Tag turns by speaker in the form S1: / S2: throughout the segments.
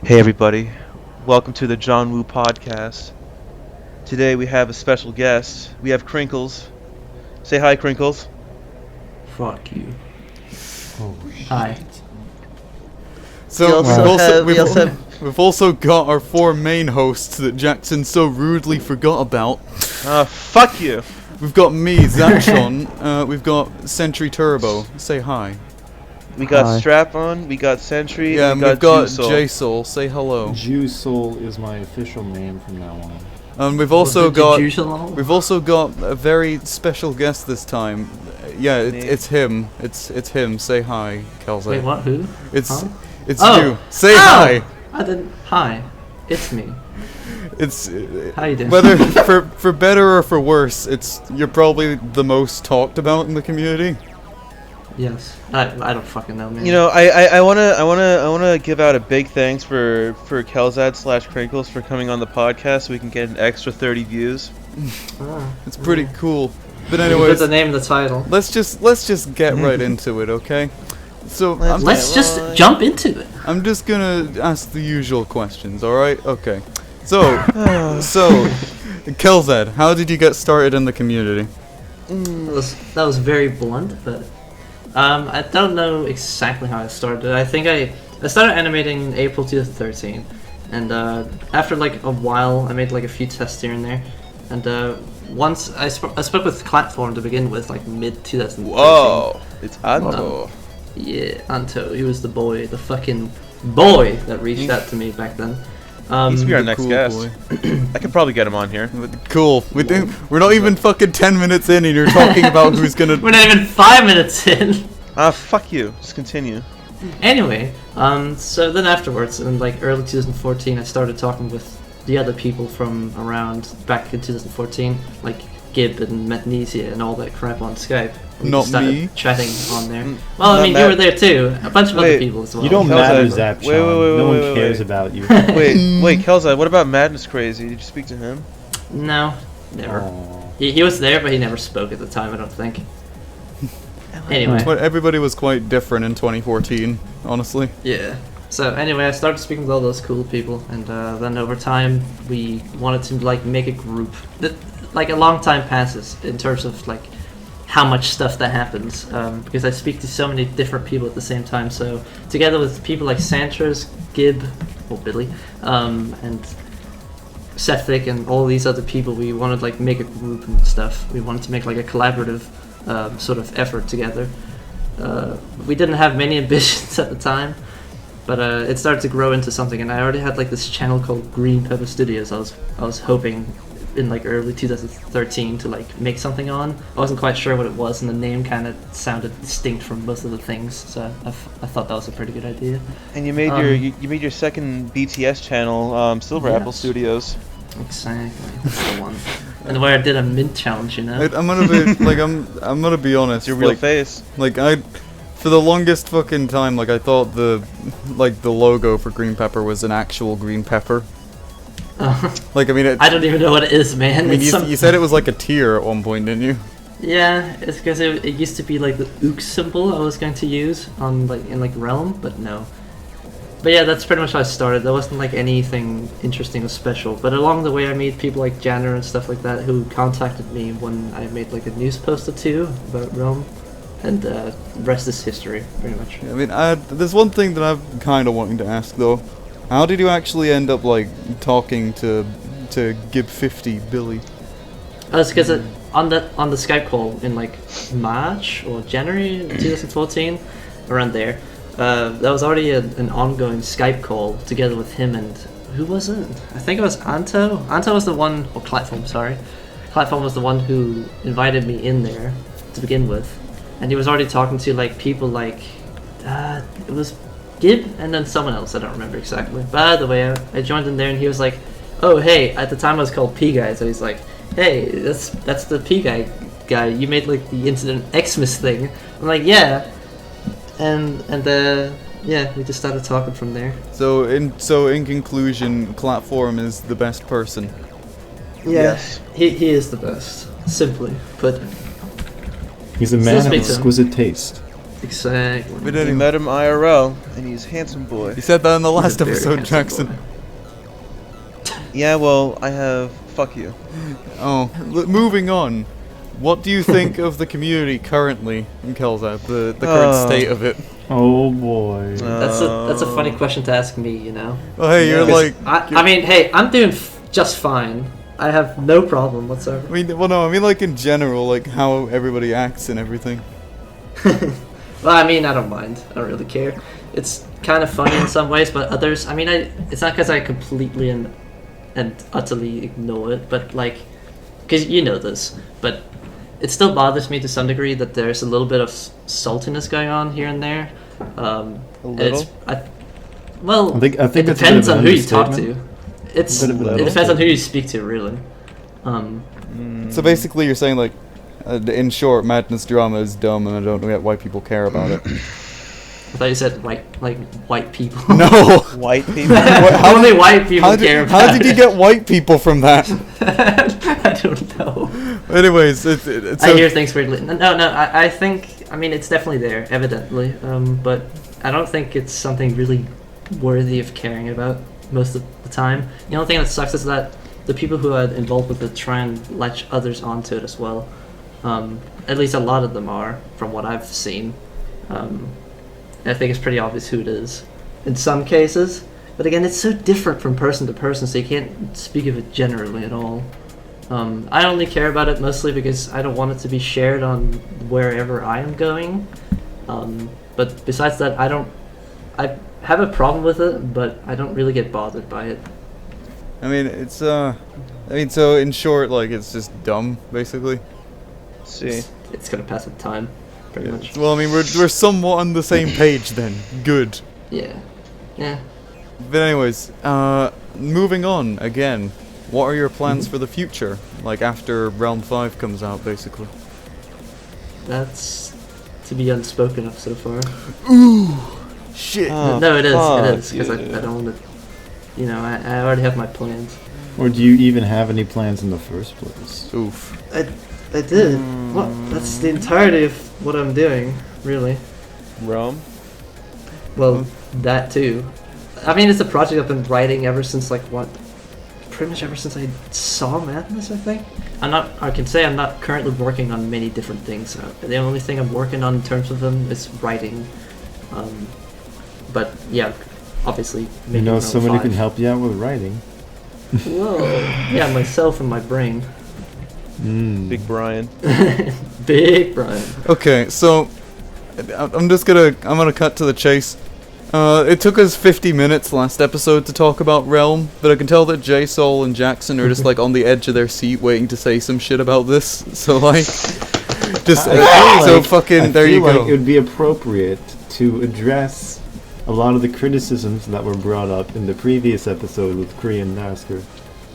S1: Hey everybody, welcome to the John Woo podcast. Today we have a special guest. We have Crinkles. Say hi, Crinkles.
S2: Fuck you.
S3: Oh,
S2: Hi.
S4: So
S1: We also
S4: we've also got our four main hosts that Jackson so rudely forgot about.
S1: fuck you.
S4: We've got me, Zapchon. We've got SentryTurbo. Say hi.
S1: We got
S3: Hi.
S1: Strap-On, we got Sentry,
S4: Yeah,
S1: and
S4: and we've got
S1: Jsoull.
S4: Jsoull. Say hello.
S3: Jsoull is my official name from now on.
S4: And we've also got
S2: Jsoull?
S4: a very special guest this time. Yeah, it's him. It's him. Say hi, Kelzad.
S2: Wait, what? Who?
S4: It's
S2: Huh?
S4: it's
S2: Oh.
S4: you. Say
S2: Oh!
S4: hi.
S2: I didn't. Hi. It's me.
S4: It's
S2: How you doing?
S4: whether for better or for worse, you're probably the most talked about in the community.
S2: Yes. I don't fucking know, man.
S1: You know, I wanna give out a big thanks for Kelzad / Crinkles for coming on the podcast so we can get an extra 30 views.
S4: It's pretty cool. But
S2: Put
S4: anyways,
S2: the name in the title.
S4: let's just get right into it, okay? So
S2: Let's just jump into it.
S4: I'm just gonna ask the usual questions, all right? Okay. So Kelzad, how did you get started in the community?
S2: That was very blunt, but I don't know exactly how I started. I think I started animating in April 2013, and after like a while, I made like a few tests here and there, and once I spoke with Platform to begin with, like mid 2013.
S1: Whoa, it's Anto.
S2: Yeah, Anto, he was the boy, the fucking boy that reached out to me back then.
S1: He's gonna be our
S4: The
S1: next
S4: cool
S1: guest.
S4: boy.
S1: I could probably get him on here.
S4: Cool. We're not even fucking 10 minutes in, and you're talking about who's gonna.
S2: We're not even 5 minutes in.
S1: Fuck you. Just continue.
S2: Anyway, so then afterwards, in like early 2014, I started talking with the other people from around back in 2014, like Gib and Metnesia and all that crap on Skype. We
S4: Not
S2: just started
S4: me.
S2: chatting on there. Well, I
S1: Not
S2: mean,
S1: Matt.
S2: you were there too. A bunch of other
S1: Wait,
S2: people as well.
S3: You don't
S1: Kelzad,
S3: matter,
S1: wait,
S3: Zapchon.
S1: wait, wait,
S3: No one
S1: wait,
S3: cares
S1: wait.
S3: about you.
S1: Wait, Kelzad, what about Madness Crazy? Did you speak to him?
S2: No, never.
S3: Aw.
S2: He was there, but he never spoke at the time, I don't think. Anyway.
S4: But everybody was quite different in 2014, honestly.
S2: Yeah. So anyway, I started speaking with all those cool people, and then over time we wanted to like make a group. Like a long time passes in terms of like how much stuff that happens, because I speak to so many different people at the same time. So together with people like Sanchez, Gib, or Billy, and Sephic, and all these other people, we wanted like make a group and stuff. We wanted to make like a collaborative sort of effort together. We didn't have many ambitions at the time. But it started to grow into something, and I already had like this channel called Green Pepper Studios. I was hoping in like early 2013 to like make something on. I wasn't quite sure what it was, and the name kind of sounded distinct from most of the things. So I thought that was a pretty good idea.
S1: And you made you made your second BTS channel, Silver Apple
S2: Yes.
S1: Studios.
S2: Exactly, that's the one. And where I did a mint challenge, you know.
S4: I'm gonna be like I'm gonna be honest.
S1: It's your real
S4: like,
S1: face.
S4: Like for the longest fucking time, like I thought the logo for green pepper was an actual green pepper. Like I mean,
S2: I don't even know what it is, man.
S4: I mean,
S2: It's
S4: you said it was like a tier at one point, didn't you?
S2: Yeah, it's because it used to be like the ook symbol I was going to use on like in like Realm, but no. But yeah, that's pretty much how I started. There wasn't like anything interesting or special. But along the way, I made people like Janner and stuff like that who contacted me when I made like a news post or two about Realm, and the rest is history, pretty much.
S4: I mean, there's one thing that I'm kind of wanting to ask though. How did you actually end up like talking to Gib 50 Billy?
S2: That's because on the Skype call in like March or January 2014, around there, there was already an ongoing Skype call together with him and who was it? I think it was Anto. Anto was the one, or Platform, sorry. Platform was the one who invited me in there to begin with, and he was already talking to like people like it was Gib and then someone else, I don't remember exactly. By the way, I joined in there and he was like, oh hey, at the time I was called P Guy, so he's like, hey, that's the P guy, you made like the Incident Xmas thing. I'm like, yeah. And yeah, we just started talking from there.
S4: So in conclusion, Platform is the best person.
S2: Yeah, yes. He is the best, simply put.
S3: He's a man of
S2: speak to him.
S3: exquisite taste.
S2: Exactly.
S4: But
S1: We
S4: anyway,
S1: met him IRL, and he's a handsome boy.
S4: you said that in the
S2: He's a
S4: last
S2: very
S4: episode,
S2: handsome
S4: Jackson.
S2: boy.
S1: Yeah, well, I have. Fuck you.
S4: Oh, moving on. What do you think of the community currently in Kelzad? The current state of it?
S3: Oh boy.
S2: That's a funny question to ask me, you know.
S4: Oh, hey, you're
S1: Yeah.
S4: like.
S2: I mean, hey, I'm doing just fine. I have no problem whatsoever.
S4: I mean, well, no, I mean like in general, like how everybody acts and everything.
S2: Well, I mean, I don't mind. I don't really care. It's kind of funny in some ways, but others, I mean, it's not because I completely and utterly ignore it, but like, because you know this, but it still bothers me to some degree that there's a little bit of saltiness going on here and there.
S1: A
S2: And
S1: little.
S3: I think
S2: it
S3: that's a bit
S2: depends
S3: of
S2: on
S3: an
S2: who you talk to.
S3: understatement.
S2: It's
S3: A bit of an
S2: it depends on who you speak to, really.
S4: So basically, you're saying like, in short, madness drama is dumb, and I don't get why people care about it.
S2: I thought you said white people.
S4: No.
S1: White people.
S4: How
S2: Only white people
S4: How
S2: care
S4: did,
S2: about
S4: how did you
S2: it.
S4: get white people from that?
S2: I don't know.
S4: Anyways, it's
S2: I hear things weirdly. No, I think, I mean, it's definitely there, evidently. But I don't think it's something really worthy of caring about most of the time. The only thing that sucks is that the people who are involved with it try and latch others onto it as well. At least a lot of them are, from what I've seen. I think it's pretty obvious who it is in some cases. But again, it's so different from person to person, so you can't speak of it generally at all. I only care about it mostly because I don't want it to be shared on wherever I am going. But besides that, I have a problem with it, but I don't really get bothered by it.
S4: I mean, it's I mean, so in short, like it's just dumb, basically.
S1: See.
S2: It's gonna pass with time, pretty much.
S4: Well, I mean, we're somewhat on the same page then. Good.
S2: Yeah. Yeah.
S4: But anyways, moving on again. What are your plans for the future? Like after Realm 5 comes out, basically.
S2: That's to be unspoken of so far.
S4: Shit.
S2: No, it is. It is because
S1: fuck,
S2: I don't want to. You know, I already have my plans.
S3: Or do you even have any plans in the first place?
S4: Oof.
S2: I did. Well, that's the entirety of what I'm doing, really.
S1: Rome.
S2: Well, that too. I mean, it's a project I've been writing ever since pretty much ever since I saw Madness, I think. I can say I'm not currently working on many different things. The only thing I'm working on in terms of them is writing. But yeah, obviously.
S3: You
S2: making
S3: know
S2: Realm
S3: someone who
S2: 5.
S3: can help you out with writing.
S2: Whoa. Yeah, myself and my brain.
S1: Big Brian.
S2: Big Brian.
S4: Okay, so I'm gonna cut to the chase. It took us 50 minutes last episode to talk about Realm, but I can tell that Jsoull and Jackson are just like on the edge of their seat waiting to say some shit about this. So like, just
S3: I
S4: there you
S3: feel
S4: go.
S3: like it would be appropriate to address a lot of the criticisms that were brought up in the previous episode with Korean Masker.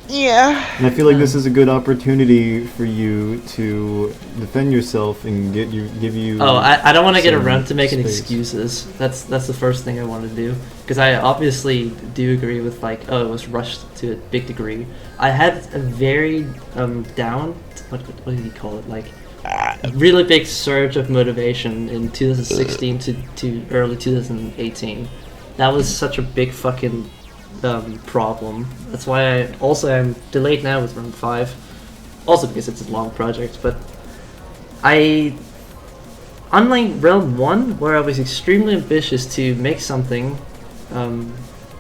S1: Yeah.
S3: And I feel like this is a good opportunity for you to defend yourself and give you.
S2: Oh, I don't want to get
S3: some
S2: around to making
S3: space.
S2: excuses. That's the first thing I want to do, because I obviously do agree with like, oh, it was rushed to a big degree. I had a very down, what do you call it, like a really big surge of motivation in 2016 to early 2018. That was such a big fucking problem. That's why I'm delayed now with Realm 5. Also because it's a long project, but unlike Realm 1, where I was extremely ambitious to make something,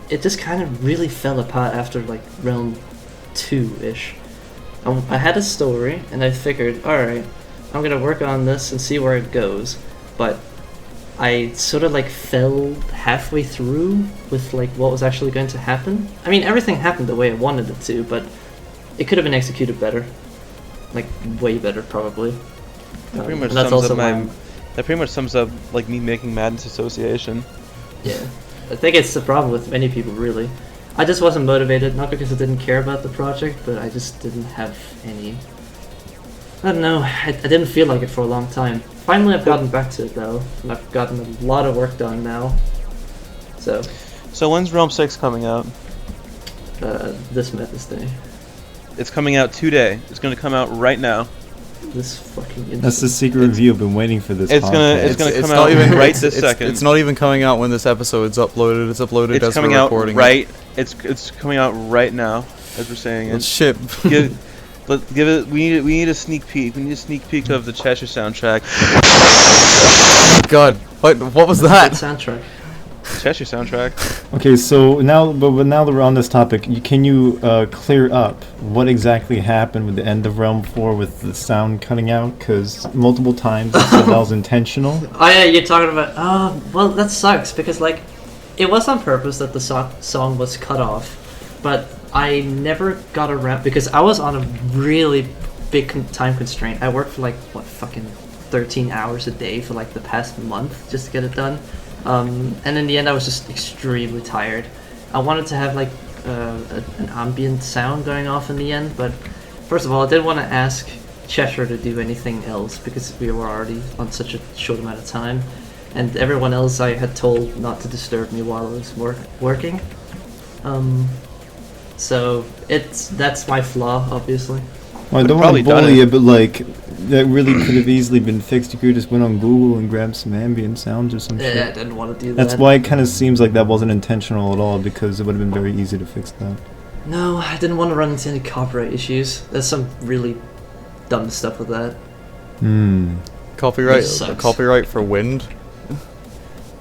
S2: it just kind of really fell apart after like Realm 2-ish. I had a story, and I figured, alright, I'm gonna work on this and see where it goes, but I sort of like fell halfway through with like what was actually going to happen. I mean, everything happened the way I wanted it to, but it could have been executed better, like way better probably.
S1: That pretty much
S2: and that's
S1: sums
S2: also
S1: up
S2: why
S1: That pretty much sums up like me making Madness Association.
S2: yeah, I think it's the problem with many people really. I just wasn't motivated, not because I didn't care about the project, but I just didn't have any. I don't know. I didn't feel like it for a long time. Finally, I've gotten back to it though, and I've gotten a lot of work done now. So
S1: when's Realm 6 coming out?
S2: this Madness Day.
S1: It's coming out today. It's going to come out right now.
S2: this fucking instant.
S3: That's the secret review. I've been waiting for this.
S1: It's
S3: podcast.
S1: gonna come out right this
S4: it's,
S1: second.
S4: It's not even coming out when this episode's uploaded. It's uploaded
S1: It's
S4: as
S1: coming
S4: we're
S1: out
S4: recording.
S1: right. It's coming out right now as we're saying
S4: Well,
S1: it.
S4: shit.
S1: Give it. We need a sneak peek. We need a sneak peek of the Cheshire soundtrack.
S4: God, what was
S2: Good
S4: that?
S2: soundtrack.
S1: Cheshire soundtrack.
S3: Okay, so now that we're on this topic, can you clear up what exactly happened with the end of Realm 4 with the sound cutting out? Because multiple times it said that was intentional.
S2: Oh yeah, you're talking about. Oh, well, that sucks because like, it was on purpose that the song was cut off, but I never got around because I was on a really big time constraint. I worked for like fucking 13 hours a day for like the past month just to get it done. And in the end, I was just extremely tired. I wanted to have like an ambient sound going off in the end, but first of all, I didn't want to ask Cheshire to do anything else because we were already on such a short amount of time, and everyone else I had told not to disturb me while I was working. So that's my flaw, obviously.
S3: Well, I don't want to bully you, but like that really could have easily been fixed. You could have just went on Google and grabbed some ambient sounds or some shit.
S2: Yeah, I didn't want to do that.
S3: That's why it kind of seems like that wasn't intentional at all, because it would have been very easy to fix that.
S2: No, I didn't want to run into any copyright issues. There's some really dumb stuff with that.
S4: Copyright for wind.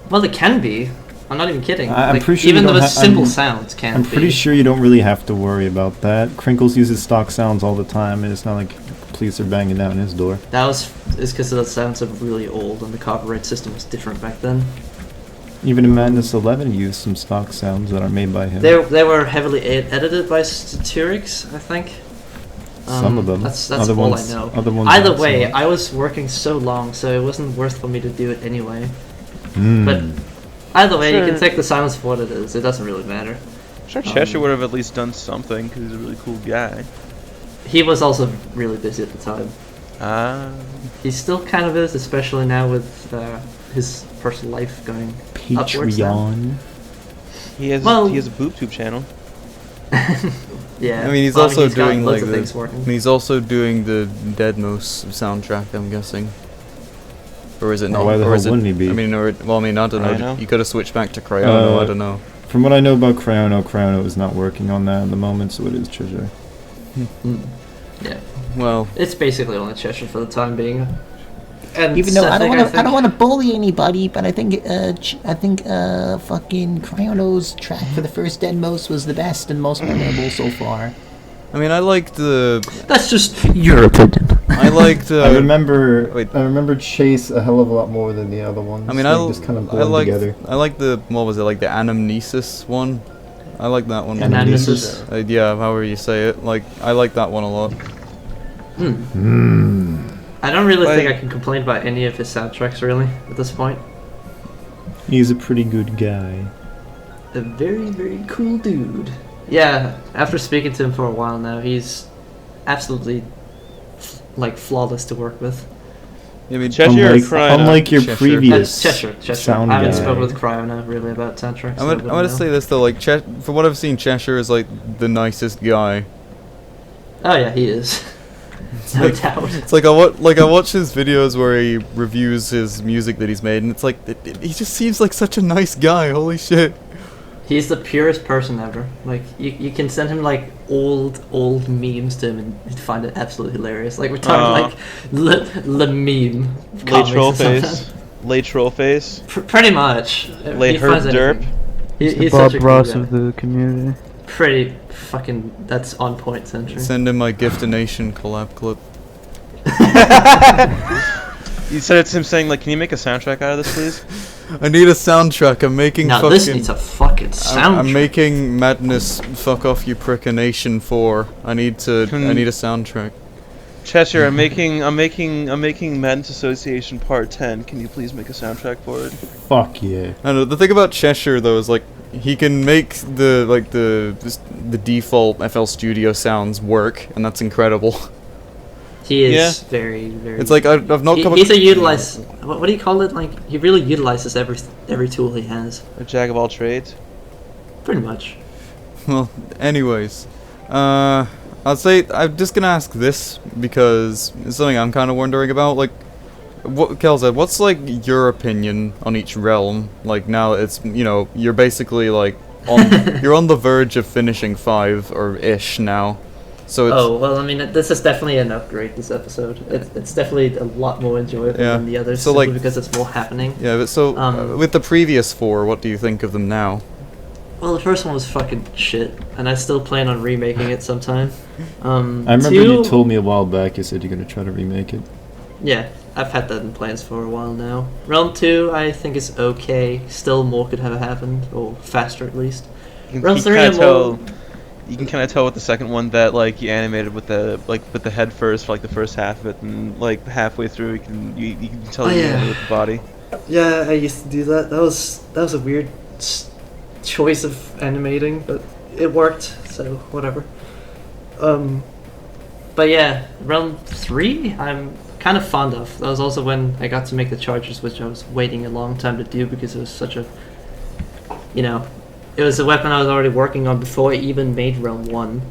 S2: Well, it can be. I'm not even kidding.
S3: I'm
S2: like,
S3: pretty sure
S2: even
S3: you
S2: the
S3: don't
S2: simple sounds can
S3: I'm
S2: be.
S3: pretty sure you don't really have to worry about that. Crinkles uses stock sounds all the time, and it's not like police are banging down his door.
S2: That was because the sounds are really old and the copyright system was different back then.
S3: Even in Madness 11, used some stock sounds that are made by him.
S2: They were heavily edited by Satyrix, I think.
S3: Some of them.
S2: That's
S3: other
S2: all
S3: ones,
S2: I know.
S3: Other ones
S2: Either
S3: not so
S2: way,
S3: much.
S2: I was working so long, so it wasn't worth for me to do it anyway.
S3: Mm.
S2: But either way, you
S1: Sure.
S2: can take the silence for what it is. It doesn't really matter.
S1: I'm sure Cheshire would have at least done something because he's a really cool guy.
S2: He was also really busy at the time. He still kind of is, especially now with his personal life going upwards now.
S3: Patreon.
S1: He has
S2: Well-
S1: a boob tube channel.
S2: Yeah.
S4: I mean, he's
S2: well,
S4: also
S2: he's got
S4: doing
S2: loads
S4: like
S2: of things working.
S4: he's also doing the Deadmos soundtrack, I'm guessing. Or is it not?
S3: Why the
S4: or
S3: hell
S4: is it,
S3: wouldn't he be?
S4: I mean, I don't know.
S1: Cryono?
S4: You could have switched back to Cryono. I don't know.
S3: From what I know about Cryono is not working on that at the moment, so it is Cheshire.
S2: Yeah.
S4: Well,
S2: It's basically only Cheshire for the time being. And
S5: Even though I
S2: Seth,
S5: don't want to bully anybody, but I think fucking Cryono's track for the first Deadmos was the best and most memorable so far.
S4: I mean, I liked the.
S2: That's just
S5: Your opinion.
S4: I liked.
S3: I remember.
S4: wait.
S3: I remember Chase a hell of a lot more than the other ones.
S4: I mean,
S3: They
S4: I
S3: just kind of
S4: I
S3: blend
S4: liked.
S3: together.
S4: I like the what was it like the Anamnesis one. I like that one.
S2: Anamnesis.
S4: Yeah, however you say it. Like I like that one a lot.
S2: I don't really think
S1: Like-
S2: I can complain about any of his soundtracks really at this point.
S3: He's a pretty good guy.
S2: A very, very cool dude. Yeah, after speaking to him for a while now, he's absolutely like flawless to work with.
S4: I mean,
S1: Cheshire or
S3: Unlike,
S1: Cryono?
S3: unlike your
S4: Cheshire.
S3: previous
S2: Cheshire.
S3: sound
S2: I haven't
S3: guy.
S2: spoken with Cryona really about soundtracks. so I
S4: I'm
S2: wouldn't
S4: gonna
S2: know.
S4: say this though. Like, from what I've seen, Cheshire is like the nicest guy.
S2: Oh yeah, he is. No doubt.
S4: It's like I watch his videos where he reviews his music that he's made, and it's like he just seems like such a nice guy. Holy shit!
S2: He's the purest person ever. Like you can send him like old memes to him and he'd find it absolutely hilarious. Like we're talking like le meme.
S1: Late
S2: comics
S1: troll
S2: or something.
S1: face. Late troll face.
S2: Pretty much.
S1: Late
S2: He finds
S1: herb derp.
S2: anything.
S6: He's the
S2: He's
S6: Bob
S2: such a cool
S6: Ross
S2: guy.
S6: of the community.
S2: Pretty fucking. That's on point, Sentry.
S4: Send him my Gift a Nation collab clip.
S1: You said it's him saying like, "Can you make a soundtrack out of this, please?"
S4: I need a soundtrack. I'm making
S2: Now
S4: fucking.
S2: this needs a fucking soundtrack.
S4: I'm making Madness Fuck Off You Prick a Nation 4. I need a soundtrack.
S1: Cheshire, I'm making Madness Association Part 10. Can you please make a soundtrack for it?
S3: Fuck yeah.
S4: I don't know. The thing about Cheshire though is like he can make the default FL Studio sounds work, and that's incredible.
S2: He is
S1: Yeah.
S2: very, very.
S4: It's like I've not come.
S2: He's a utilize. What do you call it? Like he really utilizes every tool he has.
S1: A jack of all trades.
S2: Pretty much.
S4: Well, anyways, I I'd say I'm just gonna ask this because it's something I'm kind of wondering about. Like, Kelzad, what's like your opinion on each realm? Like now it's you're basically like you're on the verge of finishing 5 or ish now. So it's,
S2: well, I mean, this is definitely an upgrade. This episode, it's definitely a lot more enjoyable than the others,
S4: so
S2: simply because it's more happening.
S4: Yeah, but so with the previous 4, what do you think of them now?
S2: Well, the first one was fucking shit, and I still plan on remaking it sometime.
S3: I remember you told me a while back. You said you're gonna try to remake it.
S2: Yeah, I've had that in plans for a while now. Realm 2, I think is okay. Still more could have happened, or faster at least. Realm 3,
S1: you can kind of tell with the second one that like you animated with the head first for like the first half of it, and like halfway through you can tell you animated with the body.
S2: Yeah, I used to do that. That was a weird choice of animating, but it worked, so whatever. But yeah, Realm 3 I'm kind of fond of. That was also when I got to make the chargers, which I was waiting a long time to do because it was such a, it was a weapon I was already working on before I even made Realm 1.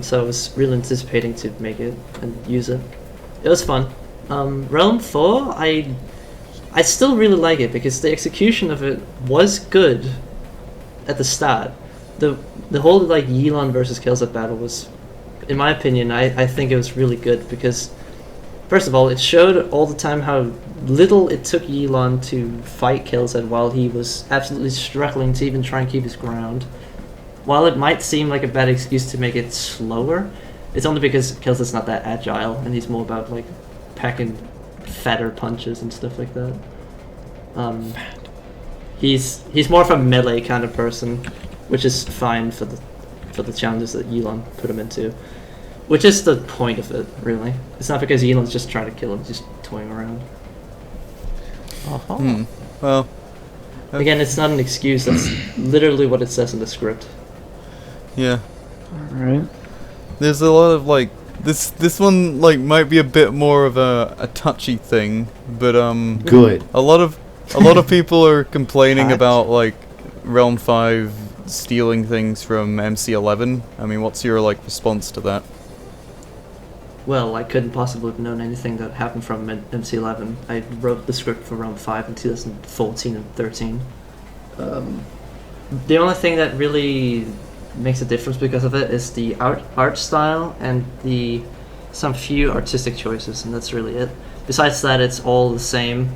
S2: So I was really anticipating to make it and use it. It was fun. Realm 4, I still really like it because the execution of it was good at the start. The whole like Yelan versus Kelzad battle was, in my opinion, I think it was really good because, first of all, it showed all the time how little it took Yelan to fight Kelzad while he was absolutely struggling to even try and keep his ground. While it might seem like a bad excuse to make it slower, it's only because Kelzad's not that agile and he's more about like packing fatter punches and stuff like that. He's more of a melee kind of person, which is fine for the challenges that Yelan put him into. Which is the point of it, really. It's not because Yelan's just trying to kill him, just toying around.
S4: Well,
S2: again, it's not an excuse. That's literally what it says in the script.
S4: Yeah.
S1: Alright.
S4: There's a lot of like this one like might be a bit more of a touchy thing, but
S3: Good.
S4: a lot of people are complaining about like Realm 5 stealing things from MC11. I mean, what's your like response to that?
S2: Well, I couldn't possibly have known anything that happened from MC11. I wrote the script for Realm 5 in 2014 and 13. The only thing that really makes a difference because of it is the art style and some few artistic choices, and that's really it. Besides that, it's all the same.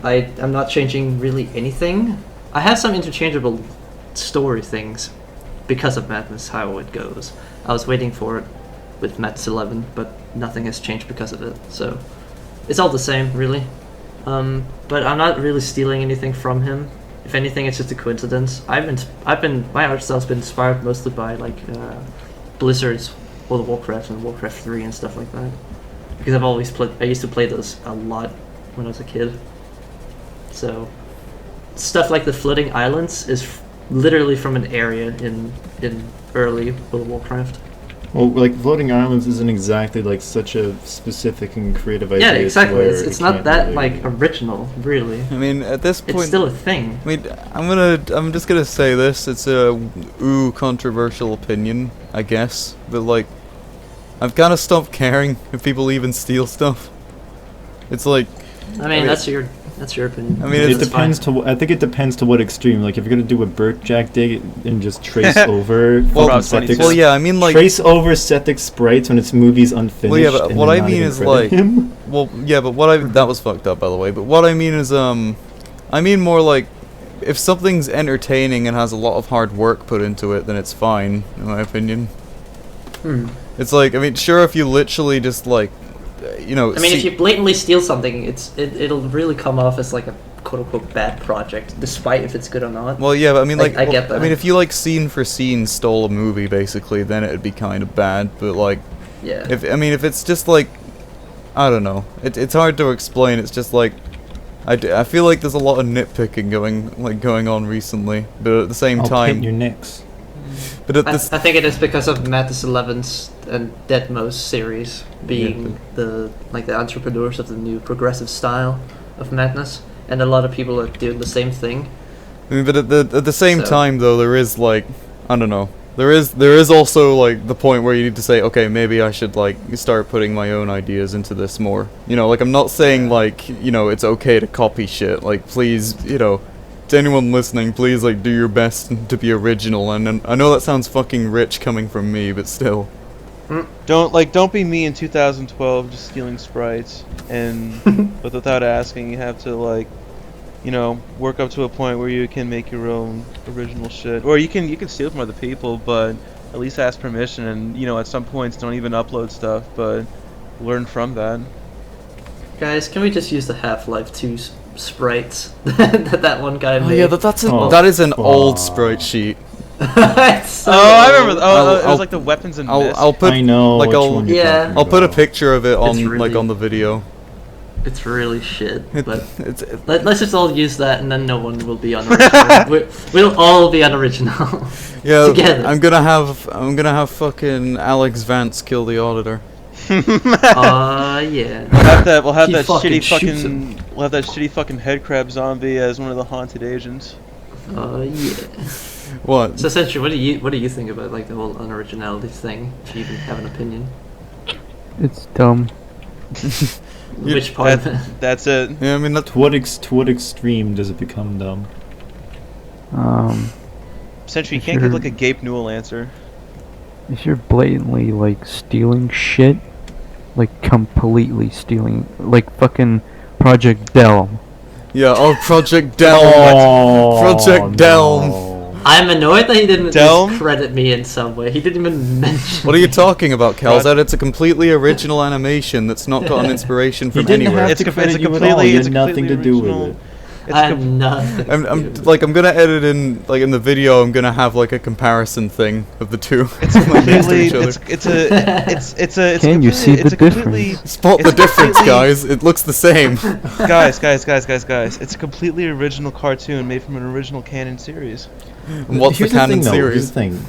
S2: I'm not changing really anything. I have some interchangeable story things because of Madness, how it goes. I was waiting for it with Madness 11, but nothing has changed because of it, so it's all the same, really. But I'm not really stealing anything from him. If anything, it's just a coincidence. My art style's been inspired mostly by like Blizzard's World of Warcraft and Warcraft 3 and stuff like that, because I used to play those a lot when I was a kid. So stuff like the floating islands is literally from an area in early World of Warcraft.
S3: Well, like floating islands isn't exactly like such a specific and creative idea.
S2: Yeah, exactly.
S3: where
S2: It's not that like original, really.
S4: I mean, at this point,
S2: It's still a thing.
S4: I mean, I'm just gonna say this. It's a controversial opinion, I guess, but like, I've kind of stopped caring if people even steal stuff. It's like,
S2: I mean, that's your opinion.
S4: I mean,
S3: It depends I think it depends to what extreme. Like if you're gonna do a Birkjack dig and just trace over
S4: well, yeah, I mean like
S3: trace over Sethic sprites when its movie's unfinished.
S4: Well, yeah, but
S3: and
S4: what
S3: then
S4: I
S3: not
S4: mean
S3: even
S4: is
S3: credit
S4: like,
S3: him.
S4: well, yeah, but that was fucked up, by the way. But what I mean is, I mean more like, if something's entertaining and has a lot of hard work put into it, then it's fine, in my opinion. It's like, I mean, sure, if you literally just like,
S2: if you blatantly steal something, it'll really come off as like a quote-unquote bad project, despite if it's good or not.
S4: Well, yeah, but I mean, like,
S2: I get that.
S4: I mean, if you like scene for scene stole a movie, basically, then it'd be kind of bad. But like,
S2: yeah,
S4: if it's just like, I don't know, it's hard to explain. It's just like, I feel like there's a lot of nitpicking going on recently, but at the same
S3: I'll
S4: time,
S3: paint your nicks.
S4: But at
S2: I
S4: this,
S2: think it is because of Madness 11's and Deadmos series being the entrepreneurs of the new progressive style of Madness, and a lot of people are doing the same thing.
S4: I mean, but at the same time, though, there is like, I don't know, There is also like the point where you need to say, okay, maybe I should like start putting my own ideas into this more. You know, like I'm not saying like, you know, it's okay to copy shit. Like please, you know, to anyone listening, please like do your best to be original. And I know that sounds fucking rich coming from me, but still.
S1: Don't be me in 2012 just stealing sprites but without asking. You have to like, you know, work up to a point where you can make your own original shit, or you can steal from other people, but at least ask permission. And you know, at some points, don't even upload stuff, but learn from that.
S2: Guys, can we just use the Half-Life 2 sprites that one guy made?
S4: Oh yeah, that is an old sprite sheet.
S2: It's so
S1: I
S2: old.
S1: remember. It was like the weapons and mist.
S4: I'll put
S3: I know.
S4: like
S3: which
S4: I'll
S3: one you're
S2: yeah.
S3: talking
S4: I'll put a
S3: about.
S4: picture of it on
S2: It's really-
S4: like on the video.
S2: It's really shit, but
S4: It's
S2: let's just all use that, and then no one will be unoriginal. we'll all be unoriginal.
S4: yeah.
S2: Together.
S4: I'm gonna have fucking Alex Vance kill the auditor.
S2: Yeah.
S1: We'll have
S2: He
S1: that
S2: fucking
S1: shitty
S2: shoots
S1: shitty fucking head crab zombie as one of the haunted agents.
S2: Yeah.
S4: What?
S2: So, Sentry, what do you think about like the whole unoriginality thing? If you even have an opinion,
S6: It's dumb.
S2: which part of it?
S1: That's it.
S4: Yeah, I mean
S3: To what extreme does it become dumb?
S1: Sentry, you
S6: If
S1: can't give
S6: you're-
S1: like a Gabe Newell answer.
S6: If you're blatantly like stealing shit, like completely stealing, like fucking Project Delm.
S4: yeah. Oh, Project Delm. Project Delm.
S2: I'm annoyed that he didn't at
S1: Delm?
S2: least credit me in some way. He didn't even mention.
S4: What are you talking about, Kelzad? It's a completely original animation that's not gotten inspiration
S3: You
S4: from
S3: didn't
S4: anywhere.
S3: have
S1: It's
S3: to
S1: a-
S3: credit
S1: it's a
S3: you at all.
S1: completely-
S3: You
S1: it's
S3: had
S1: a
S3: nothing to
S1: completely
S3: do with
S1: original-
S3: it.
S1: It's
S2: I have nothing.
S4: I'm like I'm gonna edit in like in the video. I'm gonna have like a comparison thing of the two.
S1: It's
S4: next to
S1: completely.
S4: each other.
S1: It's
S6: Can you see the
S1: completely-
S4: Spot the
S1: it's
S4: difference,
S1: completely-
S4: guys. It looks the same.
S1: guys. It's a completely original cartoon made from an original canon series.
S4: And what's
S3: Here's
S4: the canon
S3: thing, though. Here's
S4: series?
S3: the thing.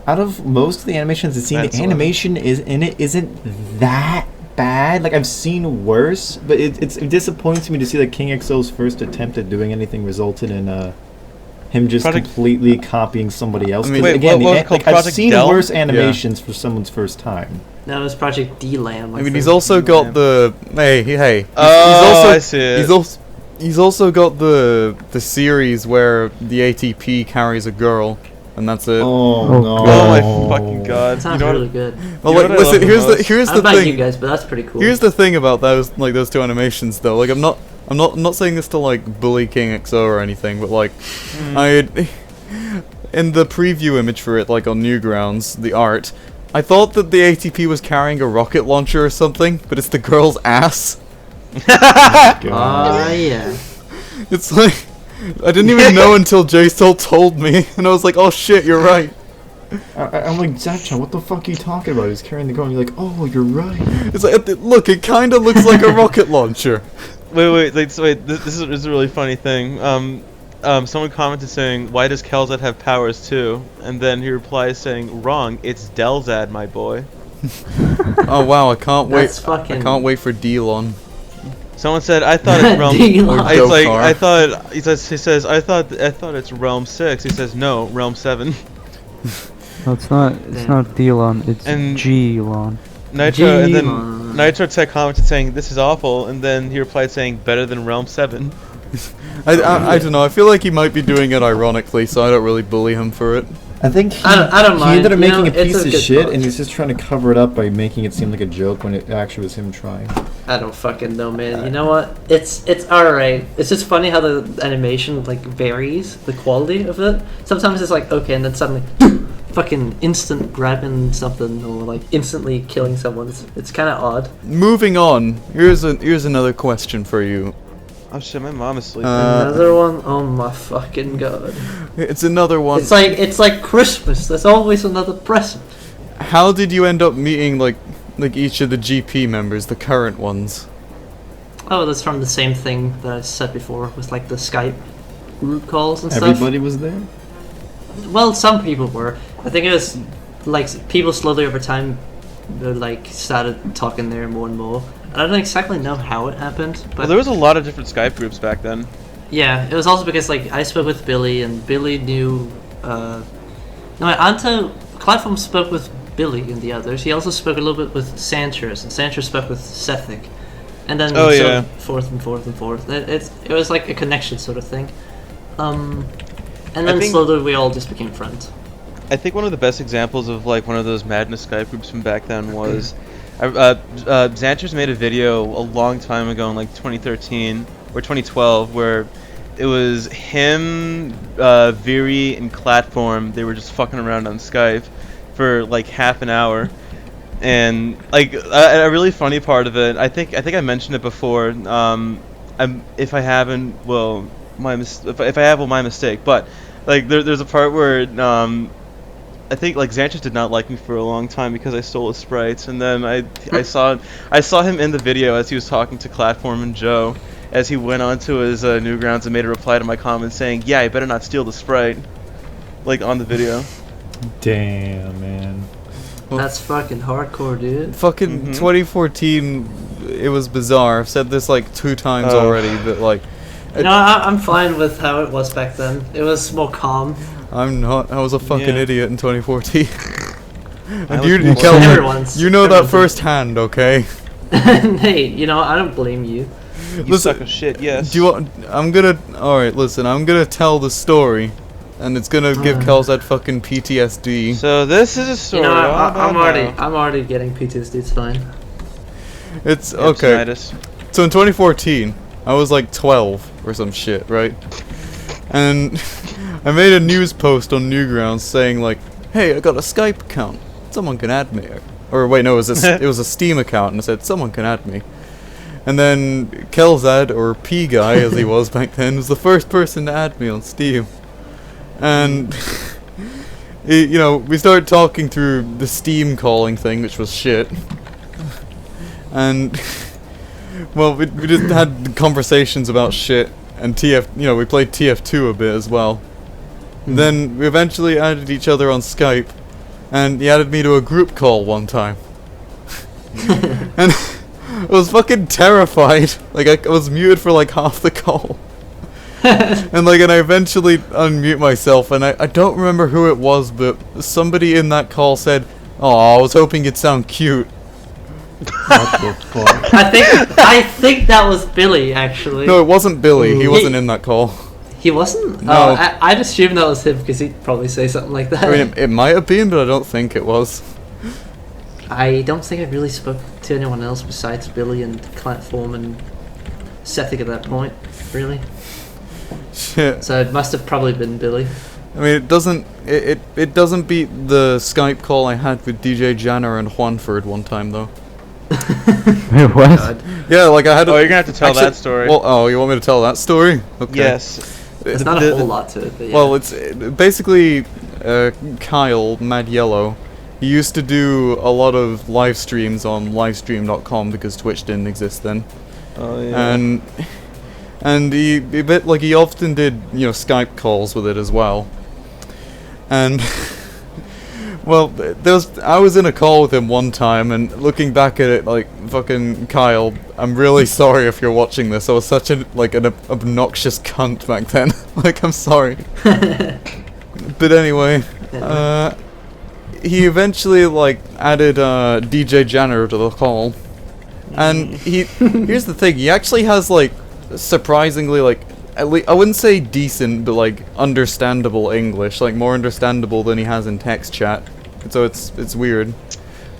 S3: Out of most of the animations I've seen,
S1: That's
S3: the animation isn't that bad. Like I've seen worse, but it disappoints me to see that King XO's first attempt at doing anything resulted in him just
S1: Project-
S3: completely copying somebody else.
S4: I mean-
S3: 'Cause
S1: Wait,
S3: again,
S1: what was it called?
S3: I've
S1: Project
S3: seen
S1: Del?
S3: worse animations for someone's first time.
S2: No, it was Project D-Lam.
S4: I mean, he's also got the hey. He's
S1: Oh,
S4: also,
S1: I see it.
S4: He's also got the series where the ATP carries a girl, and that's it.
S3: Oh no!
S1: Oh my fucking god!
S2: That sounds
S1: You know
S2: really
S1: what-
S2: good.
S4: Well,
S1: you know
S4: like,
S1: what I
S4: listen.
S1: love the
S4: Here's
S1: most?
S4: here's
S2: I
S4: the
S2: don't know about
S4: thing.
S2: you guys, but that's pretty cool.
S4: Here's the thing about those two animations, though. Like, I'm not saying this to like bully King XO or anything, but like, in the preview image for it, like on Newgrounds, the art, I thought that the ATP was carrying a rocket launcher or something, but it's the girl's ass.
S2: Yeah.
S4: It's like I didn't even know until Jsoull told me, and I was like, "Oh shit, you're right."
S3: I'm like, Zapchon, what the fuck are you talking about? He's carrying the girl, and you're like, oh, you're right.
S4: It's like, look, it kind of looks like a rocket launcher.
S1: Wait. This is a really funny thing. Someone commented saying, "Why does Kelzad have powers too?" And then he replies saying, "Wrong. It's Delzad, my boy."
S4: Oh wow, I can't wait.
S2: That's fucking-
S4: I can't wait for Delon.
S1: Someone said, "I thought it's realm."
S2: Delon.
S4: Or
S1: It's like
S4: Dokar.
S1: I thought. He says, "I thought it's realm 6." He says, "No, realm 7."
S6: No, it's not. It's not Delon. It's
S1: And-
S6: G-Lon.
S1: Nitro, and then
S2: Demon.
S1: Nitro Tech commented saying, "This is awful," and then he replied saying, "Better than realm 7."
S4: I don't know. I feel like he might be doing it ironically, so I don't really bully him for it.
S3: I think he,
S2: I don't
S3: he
S2: mind,
S3: ended up
S2: you
S3: making
S2: know,
S3: a piece
S2: it's a
S3: of
S2: good
S3: shit,
S2: thought.
S3: and he's just trying to cover it up by making it seem like a joke when it actually was him trying.
S2: I don't fucking know, man. You know what? It's alright. It's just funny how the animation like varies, the quality of it. Sometimes it's like okay, and then suddenly fucking instant grabbing something or like instantly killing someone. It's kind of odd.
S4: Moving on. Here's another question for you.
S1: Oh shit, my mom is sleeping.
S2: Another one. Oh my fucking god!
S4: It's another one.
S2: It's like Christmas. There's always another present.
S4: How did you end up meeting like each of the GP members, the current ones?
S2: Oh, that's from the same thing that I said before with like the Skype group calls and stuff.
S3: Everybody was there?
S2: Well, some people were. I think it was like people slowly over time like started talking there more and more. I don't exactly know how it happened, but
S1: Well, there was a lot of different Skype groups back then.
S2: yeah, it was also because like I spoke with Billy and Billy knew No, Anto Clive spoke with Billy and the others. He also spoke a little bit with Sanchez, and Sanchez spoke with Sethic. And then forth and forth and forth. It was like a connection sort of thing. And then slowly we all just became friends.
S1: I think one of the best examples of like one of those Madness Skype groups from back then was Xantress made a video a long time ago in like 2013 or 2012 where it was him, Viri, and Clatform. They were just fucking around on Skype for like half an hour. And like a really funny part of it, I think I mentioned it before. If I haven't, well, if I have, well, my mistake. But like there's a part where I think like Xantress did not like me for a long time because I stole his sprites, and then I saw him in the video as he was talking to Clatform and Joe as he went onto his Newgrounds and made a reply to my comment saying, "Yeah, I better not steal the sprite," like on the video.
S3: Damn, man.
S4: Well,
S2: that's fucking hardcore, dude.
S4: Fucking 2014, it was bizarre. I've said this like 2 times already, but like...
S2: No, I'm fine with how it was back then. It was more calm.
S4: I'm not. I was a fucking idiot in 2014. And you know that firsthand, okay?
S2: Hey, I don't blame you.
S1: You suck of shit, yes.
S4: Do you want... Alright, listen, I'm gonna tell the story. And it's gonna give Kelzad fucking PTSD.
S1: So this is a story.
S2: I'm already getting PTSD. It's fine.
S4: It's okay. So in 2014, I was like 12 or some shit, right? And I made a news post on Newgrounds saying like, "Hey, I got a Skype account. Someone can add me." Or wait, no, it was a Steam account, and I said someone can add me. And then Kelzad, or P Guy as he was back then, was the first person to add me on Steam. And we started talking through the Steam calling thing, which was shit. And well, we just had conversations about shit, and we played TF2 a bit as well. Then we eventually added each other on Skype, and he added me to a group call one time. And I was fucking terrified. Like I was muted for like half the call. and I eventually unmute myself, and I don't remember who it was, but somebody in that call said, "Oh, I was hoping you'd sound cute."
S3: What the fuck?
S2: I think that was Billy, actually.
S4: No, it wasn't Billy. He wasn't in that call.
S2: He wasn't?
S4: No.
S2: Oh, I'd assume that was him because he'd probably say something like that.
S4: I mean, it might have been, but I don't think it was.
S2: I don't think I really spoke to anyone else besides Billy and Clatform and Sethic at that point, really.
S4: Shit.
S2: So it must have probably been Billy.
S4: I mean, it doesn't beat the Skype call I had with DJ Janner and Juanford one time though.
S6: What?
S2: God.
S4: Yeah, like I had.
S1: Oh, you're gonna have to tell that story.
S4: Well, you want me to tell that story? Okay.
S1: Yes.
S2: There's not a whole lot to it, but yeah.
S4: Well, it's basically Kyle Mad Yellow. He used to do a lot of live streams on livestream.com because Twitch didn't exist then.
S1: Oh yeah.
S4: And he often did, Skype calls with it as well. And well, I was in a call with him one time, and looking back at it, like, fucking Kyle, I'm really sorry if you're watching this. I was such an obnoxious cunt back then. Like, I'm sorry. But anyway, he eventually added DJ Janner to the call. And here's the thing, he actually has surprisingly at least, I wouldn't say decent, but understandable English, more understandable than he has in text chat. So it's weird.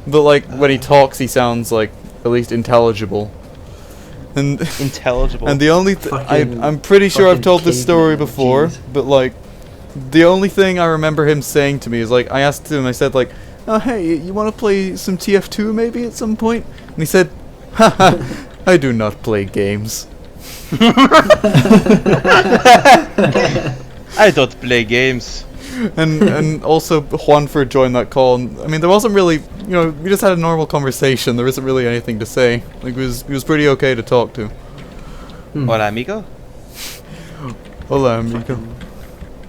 S4: But when he talks, he sounds at least intelligible. And
S1: intelligible.
S4: And the only I'm pretty sure I've told this story before, but the only thing I remember him saying to me is I asked him, I said "Oh hey, you want to play some TF2 maybe at some point?" And he said, "Haha, I do not play games."
S1: I don't play games.
S4: And also Juanford joined that call, and I mean there wasn't really, we just had a normal conversation. There isn't really anything to say. He was pretty okay to talk to.
S1: Hola amigo.
S4: Hola amigo.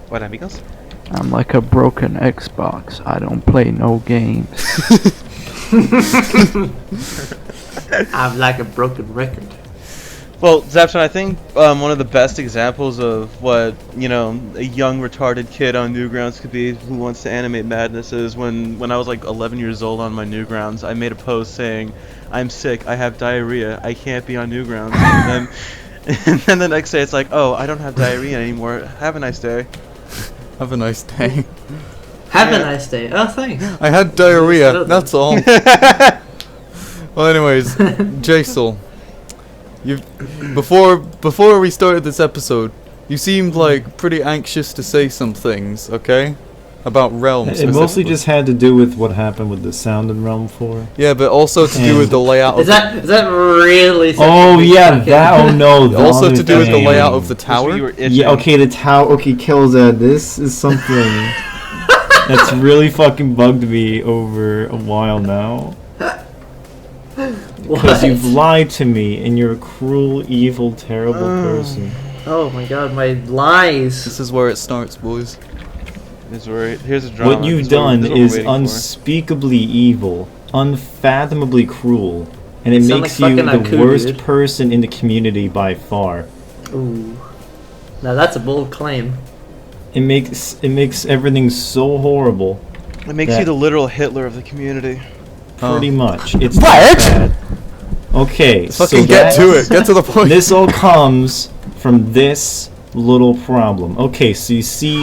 S1: Hola amigos.
S6: I'm like a broken Xbox. I don't play no games.
S2: I'm like a broken record.
S1: Well, Zapchon, I think one of the best examples of what, you know, a young retarded kid on Newgrounds could be who wants to animate madness is when I was like 11 years old on my Newgrounds, I made a post saying, "I'm sick, I have diarrhea, I can't be on Newgrounds." And then the next day it's like, "Oh, I don't have diarrhea anymore. Have a nice day."
S4: Have a nice day.
S2: Have a nice day. Oh, thanks.
S4: I had diarrhea, that's all. Well, anyways, Jsoull, before we started this episode, you seemed like pretty anxious to say some things, okay? About Realms.
S3: It mostly just had to do with what happened with the sound in Realm 4.
S4: Yeah, but also to do with the layout of
S2: Is that really?
S3: Oh yeah,
S2: fucking-
S3: that. Oh no. the
S4: also
S3: other
S4: to do with the
S3: thing.
S4: layout of the
S1: That's what
S4: tower.
S1: you were itching.
S3: Yeah. Okay. The tower. Okay, Kelzad. This is something that's really fucking bugged me over a while now. Because
S2: What?
S3: you've lied to me, and you're a cruel, evil, terrible person.
S2: Oh my god, my lies.
S4: This is where it starts, boys.
S1: Here's a drama.
S3: What you've
S1: This
S3: done
S1: what we're
S3: is
S1: waiting for.
S3: unspeakably evil, unfathomably cruel, and it
S2: You sound
S3: makes
S2: like
S3: you
S2: fucking
S3: the
S2: Aku,
S3: worst
S2: dude.
S3: person in the community by far.
S2: Ooh. Now that's a bold claim.
S3: It makes everything so horrible.
S1: It makes
S3: that-
S1: you the literal Hitler of the community.
S3: Pretty much. It's
S4: What?
S3: that bad. Okay,
S4: Fucking
S3: so
S4: get to
S3: that's-
S4: it. Get to the point.
S3: This all comes from this little problem. Okay, so you see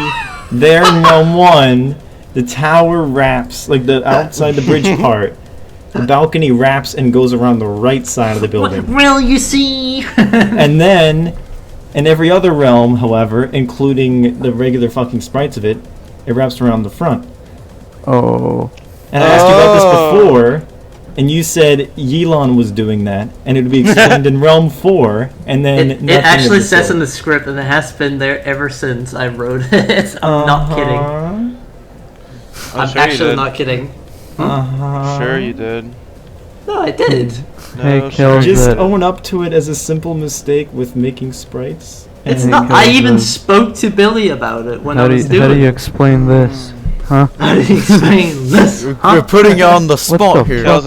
S3: there in Realm 1, the tower wraps, like the outside the bridge part, the balcony wraps and goes around the right side of the building.
S2: Well, you see.
S3: And then, in every other realm, however, including the regular fucking sprites of it, it wraps around the front.
S6: Oh.
S3: And I asked you about this before, and you said Yelan was doing that, and it would be explained in Realm 4, and then
S2: It
S3: nothing
S2: actually
S3: is
S2: says in
S3: resolved.
S2: the script, and it has been there ever since I wrote it. I'm not kidding.
S3: Uh-huh.
S2: I'm
S1: sure you
S2: actually
S1: did.
S2: not kidding.
S3: Uh-huh.
S1: Sure you did.
S2: No, I did.
S6: Hey,
S1: No,
S6: Kelzad.
S3: Just own up to it as a simple mistake with making sprites.
S2: It's
S3: and-
S2: not. I even
S6: Kelzad.
S2: spoke to Billy about it when I was
S6: how
S2: doing
S6: do you
S2: it.
S6: explain this? Huh?
S2: How do you explain this?
S4: We're
S2: Huh?
S4: putting you on the spot
S6: the
S4: here.
S6: fuck?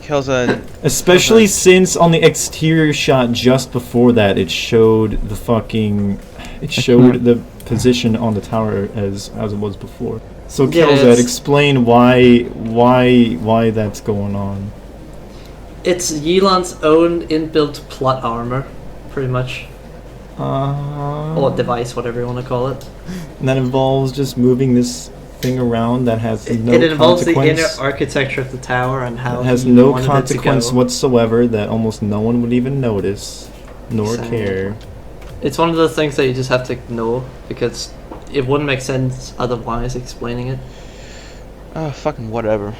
S1: Kelzad,
S3: Especially since on the exterior shot just before that, it showed the fucking... It showed the position on the tower as it was before. So
S2: Yeah,
S3: Kelzad,
S2: it's-
S3: explain why that's going on.
S2: It's Yelan's own inbuilt plot armor, pretty much. Or device, whatever you want to call it.
S3: And that involves just moving this thing around that has no
S2: It involves the inner
S3: consequence.
S2: architecture of the tower and how
S3: It has
S2: he
S3: no
S2: wanted it to
S3: consequence
S2: go.
S3: whatsoever that almost no one would even notice, nor
S2: Same.
S3: care.
S2: It's one of those things that you just have to ignore because it wouldn't make sense otherwise explaining it.
S1: oh fucking whatever.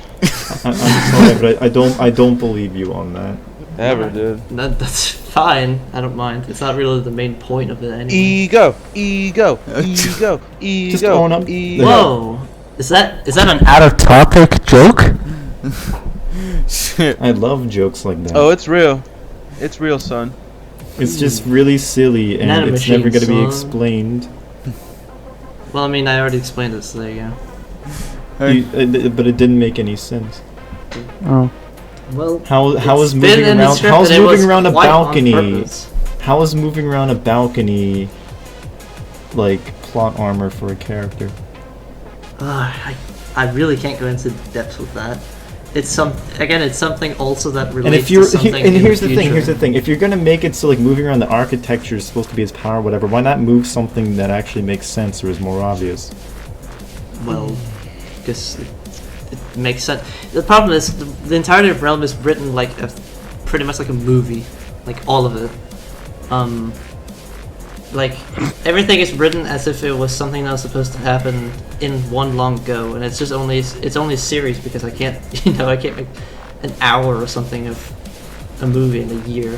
S3: I'm sorry, but I don't believe you on that.
S1: Ever, dude.
S2: That's fine. I don't mind. It's not really the main point of it anyway.
S1: Ego, ego, ego, ego.
S3: Just own up.
S1: Ego.
S2: Whoa! Is that an out of topic joke?
S4: Shit.
S3: I love jokes like that.
S1: Oh, it's real. It's real, son.
S3: It's just really silly and
S2: Not a
S3: it's never
S2: machine,
S3: going to be
S2: son.
S3: explained.
S2: Well, I mean, I already explained it, so there you go.
S4: Hey,
S3: But it didn't make any sense.
S6: Oh.
S2: Well,
S3: How
S2: it's
S3: is
S2: been
S3: moving
S2: in the
S3: around?
S2: script
S3: How is
S2: and it was
S3: moving around a
S2: quite on
S3: balcony?
S2: purpose.
S3: How is moving around a balcony like plot armor for a character?
S2: I really can't go into depth with that. It's it's something also that relates
S3: And if you're
S2: to something
S3: and
S2: in
S3: here's
S2: the
S3: the thing,
S2: future.
S3: here's the thing. If you're gonna make it so like moving around the architecture is supposed to be his power, whatever, why not move something that actually makes sense or is more obvious?
S2: Well, because it makes sense. The problem is the entirety of Realm is written like pretty much like a movie, like all of it. Like everything is written as if it was something that was supposed to happen in one long go, and it's only a series because I can't I can't make an hour or something of a movie in a year.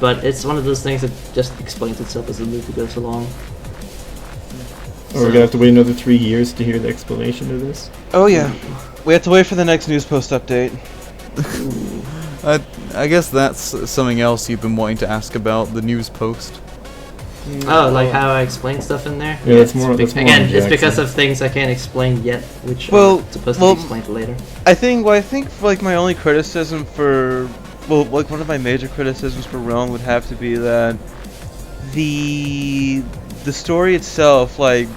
S2: But it's one of those things that just explains itself as the movie goes along.
S3: Or we're gonna have to wait another 3 years to hear the explanation of this?
S1: Oh yeah. We have to wait for the next news post update.
S4: I guess that's something else you've been wanting to ask about, the news post.
S2: Oh, like how I explain stuff in there?
S3: Yeah, that's more
S2: Again,
S3: on
S2: it's
S3: Jackson.
S2: because of things I can't explain yet, which
S1: Well-
S2: are supposed
S1: well-
S2: to be explained later.
S1: I think like my only criticism for well, like one of my major criticisms for Realm would have to be that the story itself, like,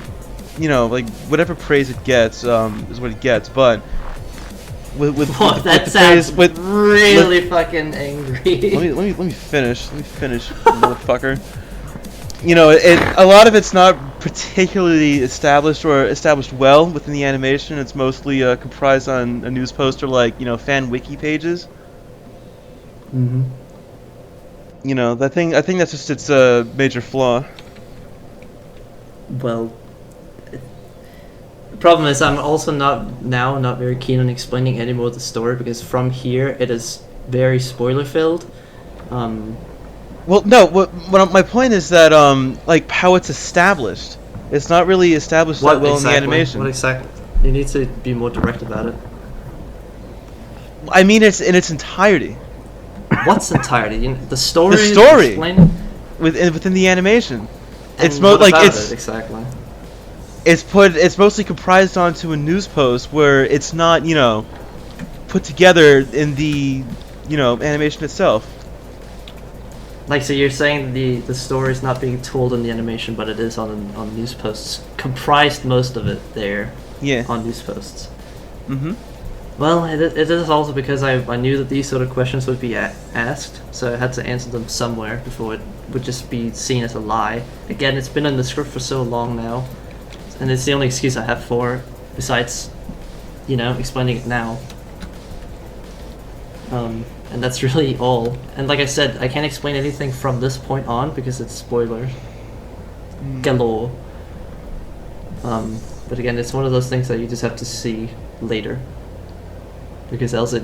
S1: you know, like whatever praise it gets, is what it gets. But with
S2: That
S1: the
S2: sounds
S1: praise,
S2: really fucking angry.
S1: let me finish, motherfucker. You know, a lot of it's not particularly established or established well within the animation. It's mostly comprised on a news poster, like, you know, fan wiki pages.
S2: Mm-hmm.
S1: You know, I think that's just its major flaw.
S2: Well, the problem is I'm also not very keen on explaining any more of the story, because from here it is very spoiler filled.
S1: Well, no. What my point is that like how it's established, it's not really established that well in the animation.
S2: What exactly? You need to be more direct about it.
S1: I mean, it's in its entirety.
S2: What's entirety? You know, the story.
S1: The story.
S2: Explain?
S1: Within the animation.
S2: And
S1: It's
S2: what
S1: like
S2: about
S1: it's
S2: it exactly.
S1: it's mostly comprised onto a news post where it's not, you know, put together in the, you know, animation itself.
S2: Like, so you're saying the story is not being told in the animation, but it is on news posts. Comprised most of it there.
S1: Yeah.
S2: On news posts.
S1: Mhm.
S2: Well, it is also because I knew that these sort of questions would be asked, so I had to answer them somewhere before it would just be seen as a lie. Again, it's been in the script for so long now, and it's the only excuse I have for it, besides, you know, explaining it now. And that's really all. And like I said, I can't explain anything from this point on because it's spoilers galore. But again, it's one of those things that you just have to see later, because else it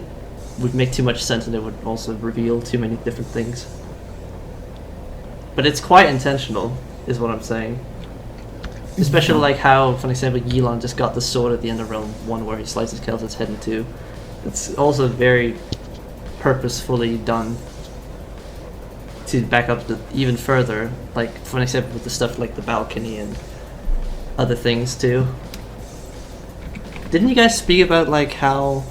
S2: would make too much sense and it would also reveal too many different things. But it's quite intentional, is what I'm saying. Especially like how, for example, Yelan just got the sword at the end of Realm 1 where he slices Kelzad's head in two. It's also very purposefully done to back up even further, like for example with the stuff like the balcony and other things too. Didn't you guys speak about like how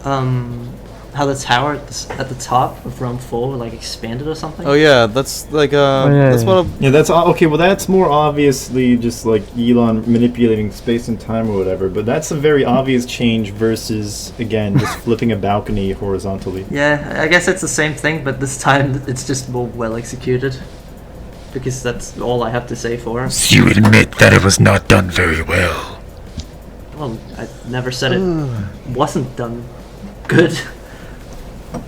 S2: the tower at the top of Realm 4 like expanded or something?
S4: Oh yeah, that's like
S6: yeah,
S4: that's what.
S3: Yeah, that's okay. Well, that's more obviously just like Elon manipulating space and time or whatever. But that's a very obvious change versus again just flipping a balcony horizontally.
S2: Yeah, I guess it's the same thing, but this time it's just more well executed. Because that's all I have to say for it.
S7: So you admit that it was not done very well.
S2: Well, I never said it wasn't done good.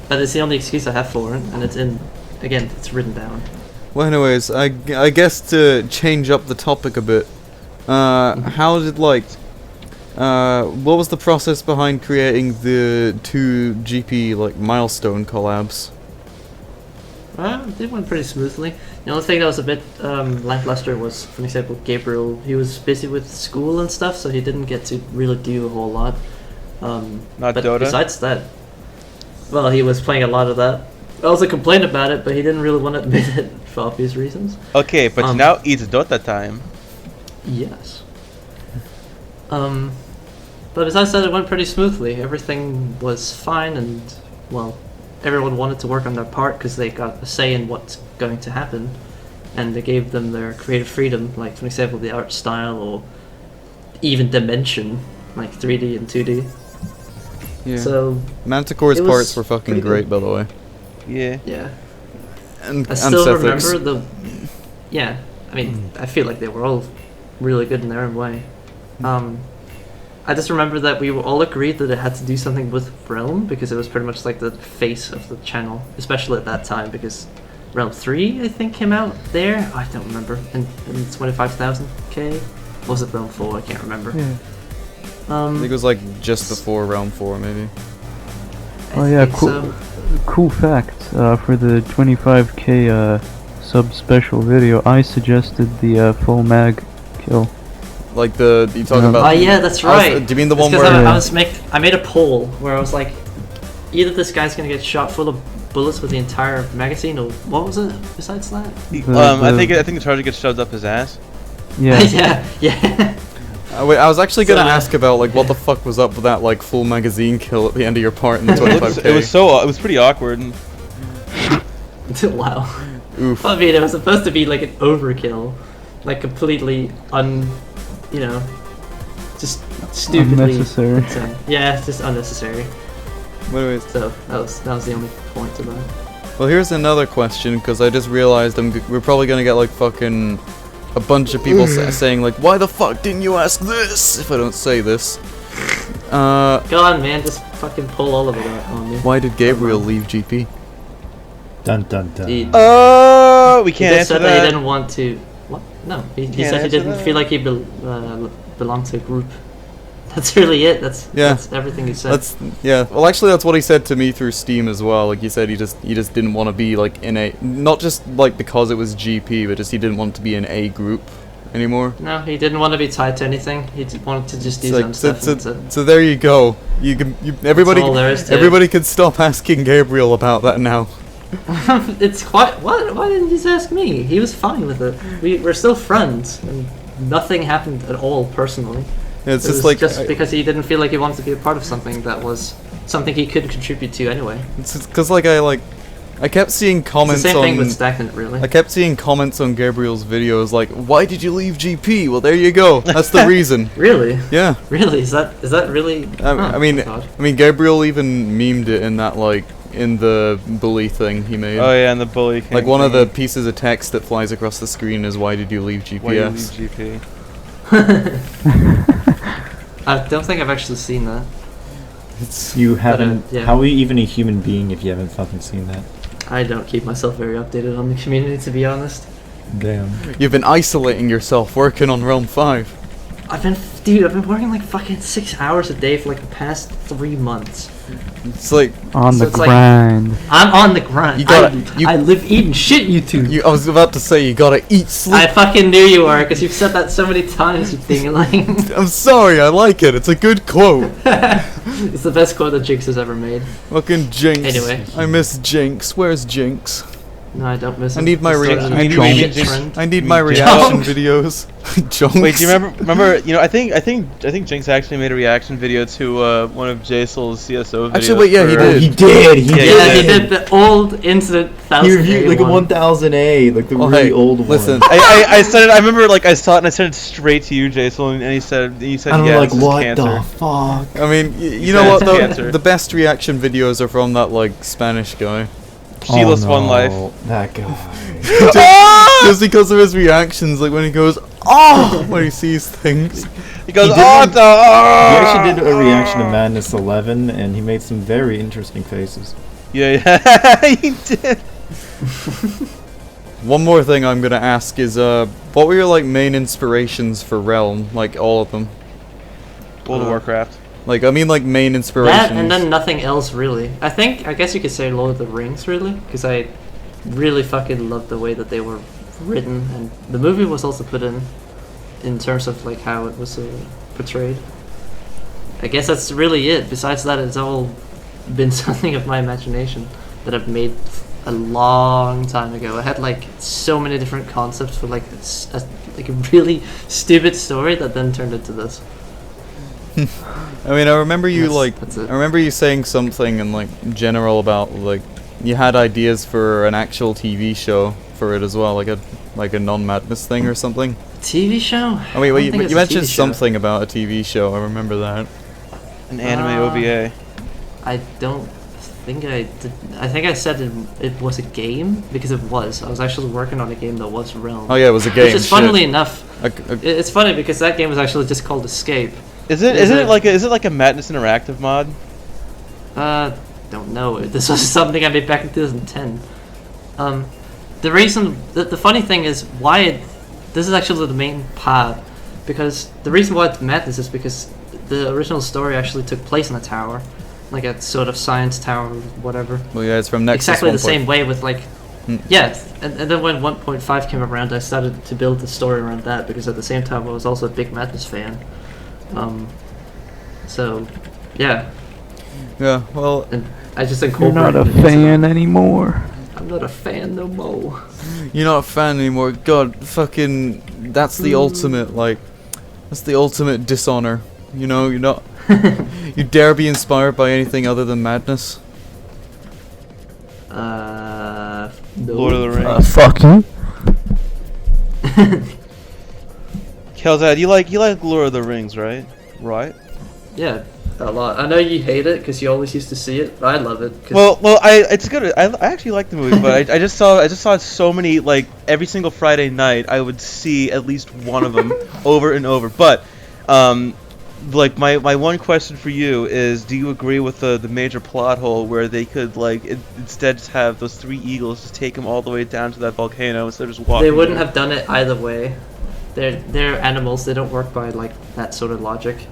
S2: But it's the only excuse I have for it, and it's it's written down.
S4: Well, anyways, I guess to change up the topic a bit, how did what was the process behind creating the two GP like milestone collabs?
S2: Well, it went pretty smoothly. The only thing that was a bit lackluster was, for example, Gabriel. He was busy with school and stuff, so he didn't get to really do a whole lot.
S1: Not
S2: but
S1: Dota?
S2: besides that, well, he was playing a lot of that. I also complained about it, but he didn't really want to admit it for obvious reasons.
S1: Okay, but now it's Dota time.
S2: Yes. But besides that, it went pretty smoothly. Everything was fine, and well, everyone wanted to work on their part because they got a say in what's going to happen, and they gave them their creative freedom, like for example the art style or even dimension, like 3D and 2D.
S4: Yeah.
S2: So
S4: Manticore's
S2: it was
S4: parts were fucking
S2: pretty
S4: great,
S2: good.
S4: by the way.
S1: Yeah.
S2: Yeah.
S4: And
S2: I still
S4: Sethic's.
S2: remember the. Yeah, I mean, I feel like they were all really good in their own way. I just remember that we all agreed that it had to do something with Realm because it was pretty much like the face of the channel, especially at that time because Realm 3 I think came out there. I don't remember. In 25,000K. Or was it Realm 4? I can't remember.
S6: Yeah.
S4: I think it was like just before Realm 4, maybe.
S6: Oh yeah,
S2: think
S6: cool.
S2: so.
S6: Cool fact. For the 25K sub special video, I suggested the full mag kill.
S4: Like you talking
S6: Yeah.
S4: about?
S2: Oh yeah, that's right.
S4: Do you mean the
S2: It's
S4: one
S2: 'cause
S4: where?
S2: I made a poll where I was like, either this guy's gonna get shot full of bullets with the entire magazine, or what was it besides that?
S1: I think the charger gets shoved up his ass.
S6: Yeah.
S2: yeah.
S4: Wait, I was actually gonna
S2: So,
S4: ask about like what the fuck was up with that like full magazine kill at the end of your part in the
S1: It
S4: 25K.
S1: was pretty awkward.
S2: Wow.
S4: Oof.
S2: I mean, it was supposed to be like an overkill, like completely you know, just stupidly
S6: Unnecessary.
S2: insane. Yeah, it's just unnecessary.
S4: Anyways,
S2: So that was the only point to that.
S4: well, here's another question, because I just realized we're probably gonna get like fucking a bunch of people saying like, why the fuck didn't you ask this? If I don't say this.
S2: Go on, man, just fucking pull all of it out on me.
S4: Why did Gabriel leave GP?
S3: Dun dun dun.
S2: He,
S1: We
S2: he
S1: can't
S2: just
S1: answer
S2: said that he
S1: that.
S2: didn't want to. What? No, he
S1: Can't
S2: said he
S1: answer
S2: didn't
S1: that.
S2: feel like he belonged to a group. That's really it. That's everything he said.
S4: That's Well, actually, that's what he said to me through Steam as well. Like he said, he just didn't want to be like in a, not just like because it was GP, but just he didn't want to be in a group anymore.
S2: No, he didn't want to be tied to anything. He wanted to just do his own stuff.
S4: So there you go. Everybody
S2: all there is to it.
S4: everybody can stop asking Gabriel about that now.
S2: It's quite. Why didn't you just ask me? He was fine with it. We're still friends, and nothing happened at all personally.
S4: It's
S2: It
S4: just
S2: was
S4: like
S2: just because he didn't feel like he wanted to be a part of something that was something he could contribute to anyway.
S4: it's because like I kept seeing
S2: It's the
S4: comments
S2: same thing with
S4: on.
S2: Stagnant, really.
S4: I kept seeing comments on Gabriel's videos like, "Why did you leave GP?" Well, there you go. That's the reason.
S2: Really?
S4: Yeah.
S2: Really? Is that really?
S4: I mean, Gabriel even memed it in that in the bully thing he made.
S1: Oh yeah, and the bully. King
S4: Like one of the
S1: thing.
S4: pieces of text that flies across the screen is, "Why did you leave GPS?"
S1: Why you leave GP?
S2: I don't think I've actually seen that.
S3: You haven't.
S2: yeah.
S3: How are you even a human being if you haven't fucking seen that?
S2: I don't keep myself very updated on the community, to be honest.
S3: Damn.
S4: You've been isolating yourself working on Realm 5.
S2: I've been working like fucking 6 hours a day for like the past 3 months.
S4: It's like
S6: On
S2: So
S6: the
S2: it's like-
S6: grind.
S2: I'm on the grind.
S4: You gotta-
S2: I live, eat, and shit, YouTube.
S4: I was about to say you gotta eat, sleep.
S2: I fucking knew you were, because you've said that so many times, you thing-a-ling.
S4: I'm sorry, I like it. It's a good quote.
S2: It's the best quote that Jinx has ever made.
S4: Fucking Jinx.
S2: Anyway.
S4: I miss Jinx. Where's Jinx?
S2: No, I don't miss
S4: I
S2: him.
S4: need my
S2: He's
S4: rea-
S2: such
S4: I
S2: a
S4: need-
S2: shit
S1: Jinx.
S2: trend.
S4: I need my
S1: Jinx.
S4: reaction videos. Jonks.
S1: Wait, do you remember? You know, I think Jinx actually made a reaction video to one of Jsoull's CSO videos.
S4: Actually, wait, yeah, he
S1: for-
S4: did.
S3: He did. He
S1: Yeah,
S3: did.
S2: Yeah, he did the old Incident
S3: He
S2: 1000
S3: reviewed like a 1000A, like the
S4: Oh,
S3: really
S4: hey,
S3: old one.
S4: listen.
S1: I said it. I remember like I saw it and I sent it straight to you, Jsoull, and he said
S3: And I'm
S1: yeah,
S3: like,
S1: this is
S3: what
S1: cancer.
S3: the fuck?
S4: I mean, you
S1: said
S4: know what
S1: it's
S4: though?
S1: cancer.
S4: The best reaction videos are from that like Spanish guy.
S1: Sheila's One Life.
S3: That guy.
S4: Just because of his reactions, like when he goes, "Oh," when he sees things.
S1: He goes,
S3: He did
S1: oh,
S3: one-
S1: the,
S3: He actually did a reaction to Madness 11, and he made some very interesting faces.
S1: Yeah, he did.
S4: One more thing I'm gonna ask is, what were your like main inspirations for Realm? Like all of them.
S1: World of Warcraft.
S4: Like I mean, like main inspirations.
S2: That and then nothing else really. I guess you could say Lord of the Rings really, because I really fucking loved the way that they were written, and the movie was also put in terms of like how it was portrayed. I guess that's really it. Besides that, it's all been something of my imagination that I've made a long time ago. I had like so many different concepts for like a really stupid story that then turned into this.
S4: I mean, I remember you
S2: That's it.
S4: I remember you saying something in like general about like you had ideas for an actual TV show for it as well, like a non-madness thing or something.
S2: TV show?
S4: Oh wait,
S2: I don't think
S4: you
S2: it's a
S4: mentioned
S2: TV show.
S4: something about a TV show. I remember that.
S1: An anime OVA.
S2: I don't think I did. I think I said it was a game because it was. I was actually working on a game that was Realm.
S4: Oh yeah, it was a game.
S2: Which is funnily enough,
S4: A-
S2: it's funny because that game was actually just called Escape.
S1: Is it like a Madness Interactive mod?
S2: Don't know. This was something I made back in 2010. The reason, the funny thing is this is actually the main part, because the reason why it's Madness is because the original story actually took place in a tower, like a sort of science tower, or whatever.
S4: Well, yeah, it's from Nexus.
S2: Exactly the
S4: 1.5.
S2: same way with like,
S4: Hmm.
S2: yeah, and then when 1.5 came around, I started to build the story around that because at the same time I was also a big Madness fan. So, yeah,
S4: Yeah, well,
S2: and I just
S6: You're
S2: incorporated.
S6: not a
S2: it into
S6: fan
S2: that.
S6: anymore.
S2: I'm not a fan no more.
S4: you're not a fan anymore. God, fucking, that's the ultimate, like, that's the ultimate dishonor. You know, you're not, you dare be inspired by anything other than madness?
S1: Lord of the Rings.
S6: Fuck you.
S1: Kelzad, you like Lord of the Rings, right? Right.
S2: Yeah, a lot. I know you hate it because you always used to see it, but I love it. 'Cause
S1: Well, it's good. I actually like the movie, but I just saw it so many, like, every single Friday night I would see at least one of them over and over. But like my one question for you is, do you agree with the major plot hole where they could instead just have those 3 eagles just take them all the way down to that volcano instead of just walking?
S2: they wouldn't
S1: there?
S2: have done it either way. They're animals. They don't work by like that sort of logic.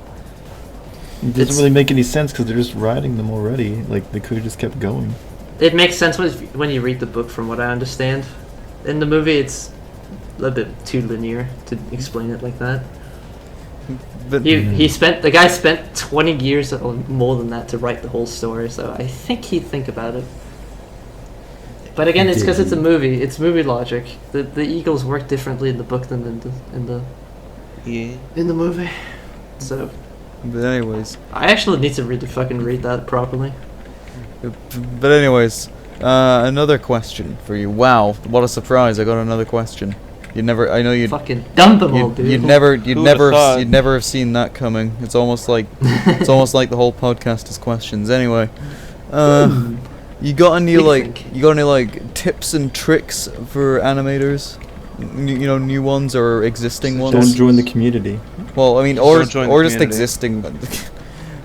S3: It doesn't really make any sense because they're just riding them already. Like, they could have just kept going.
S2: It makes sense when you read the book, from what I understand. In the movie, it's a little bit too linear to explain it like that.
S4: But
S2: The guy spent 20 years or more than that to write the whole story, so I think he'd think about it. But again, it's because it's a movie. It's movie logic. The eagles work differently in the book than in the movie. So
S4: but anyways,
S2: I actually need to read that properly.
S4: but anyways, another question for you. Wow, what a surprise! I got another question. I know you'd
S2: Fucking dump them all, dude.
S4: you'd never
S1: thought?
S4: you'd never have seen that coming. It's almost like the whole podcast is questions. Anyway, you got any tips and tricks for animators? New ones or existing ones?
S3: Don't join the community.
S4: Well, I mean,
S1: Just
S4: or
S1: don't join the
S4: just
S1: community.
S4: existing.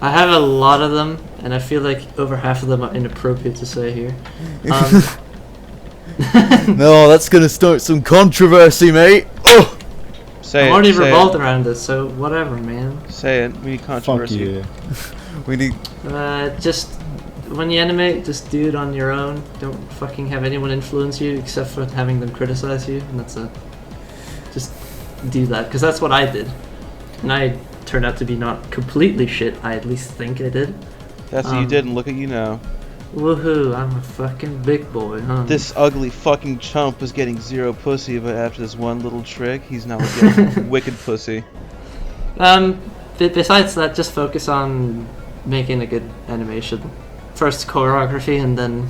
S2: I have a lot of them, and I feel like over half of them are inappropriate to say here.
S4: No, that's gonna start some controversy, mate. Oh,
S1: Say
S2: I'm
S1: it.
S2: already
S1: say
S2: revolved
S1: it.
S2: around this, so whatever, man.
S1: Say it. We need
S3: Fuck
S1: controversy.
S3: you.
S4: we need.
S2: Just when you animate, just do it on your own. Don't fucking have anyone influence you except for having them criticize you, and that's it. Just do that, because that's what I did. And I turned out to be not completely shit, I at least think I did.
S1: That's what you did, and look at you now.
S2: Woohoo, I'm a fucking big boy, huh?
S1: This ugly fucking chump was getting 0 pussy, but after this one little trick, he's now getting wicked pussy.
S2: Besides that, just focus on making a good animation. First choreography, and then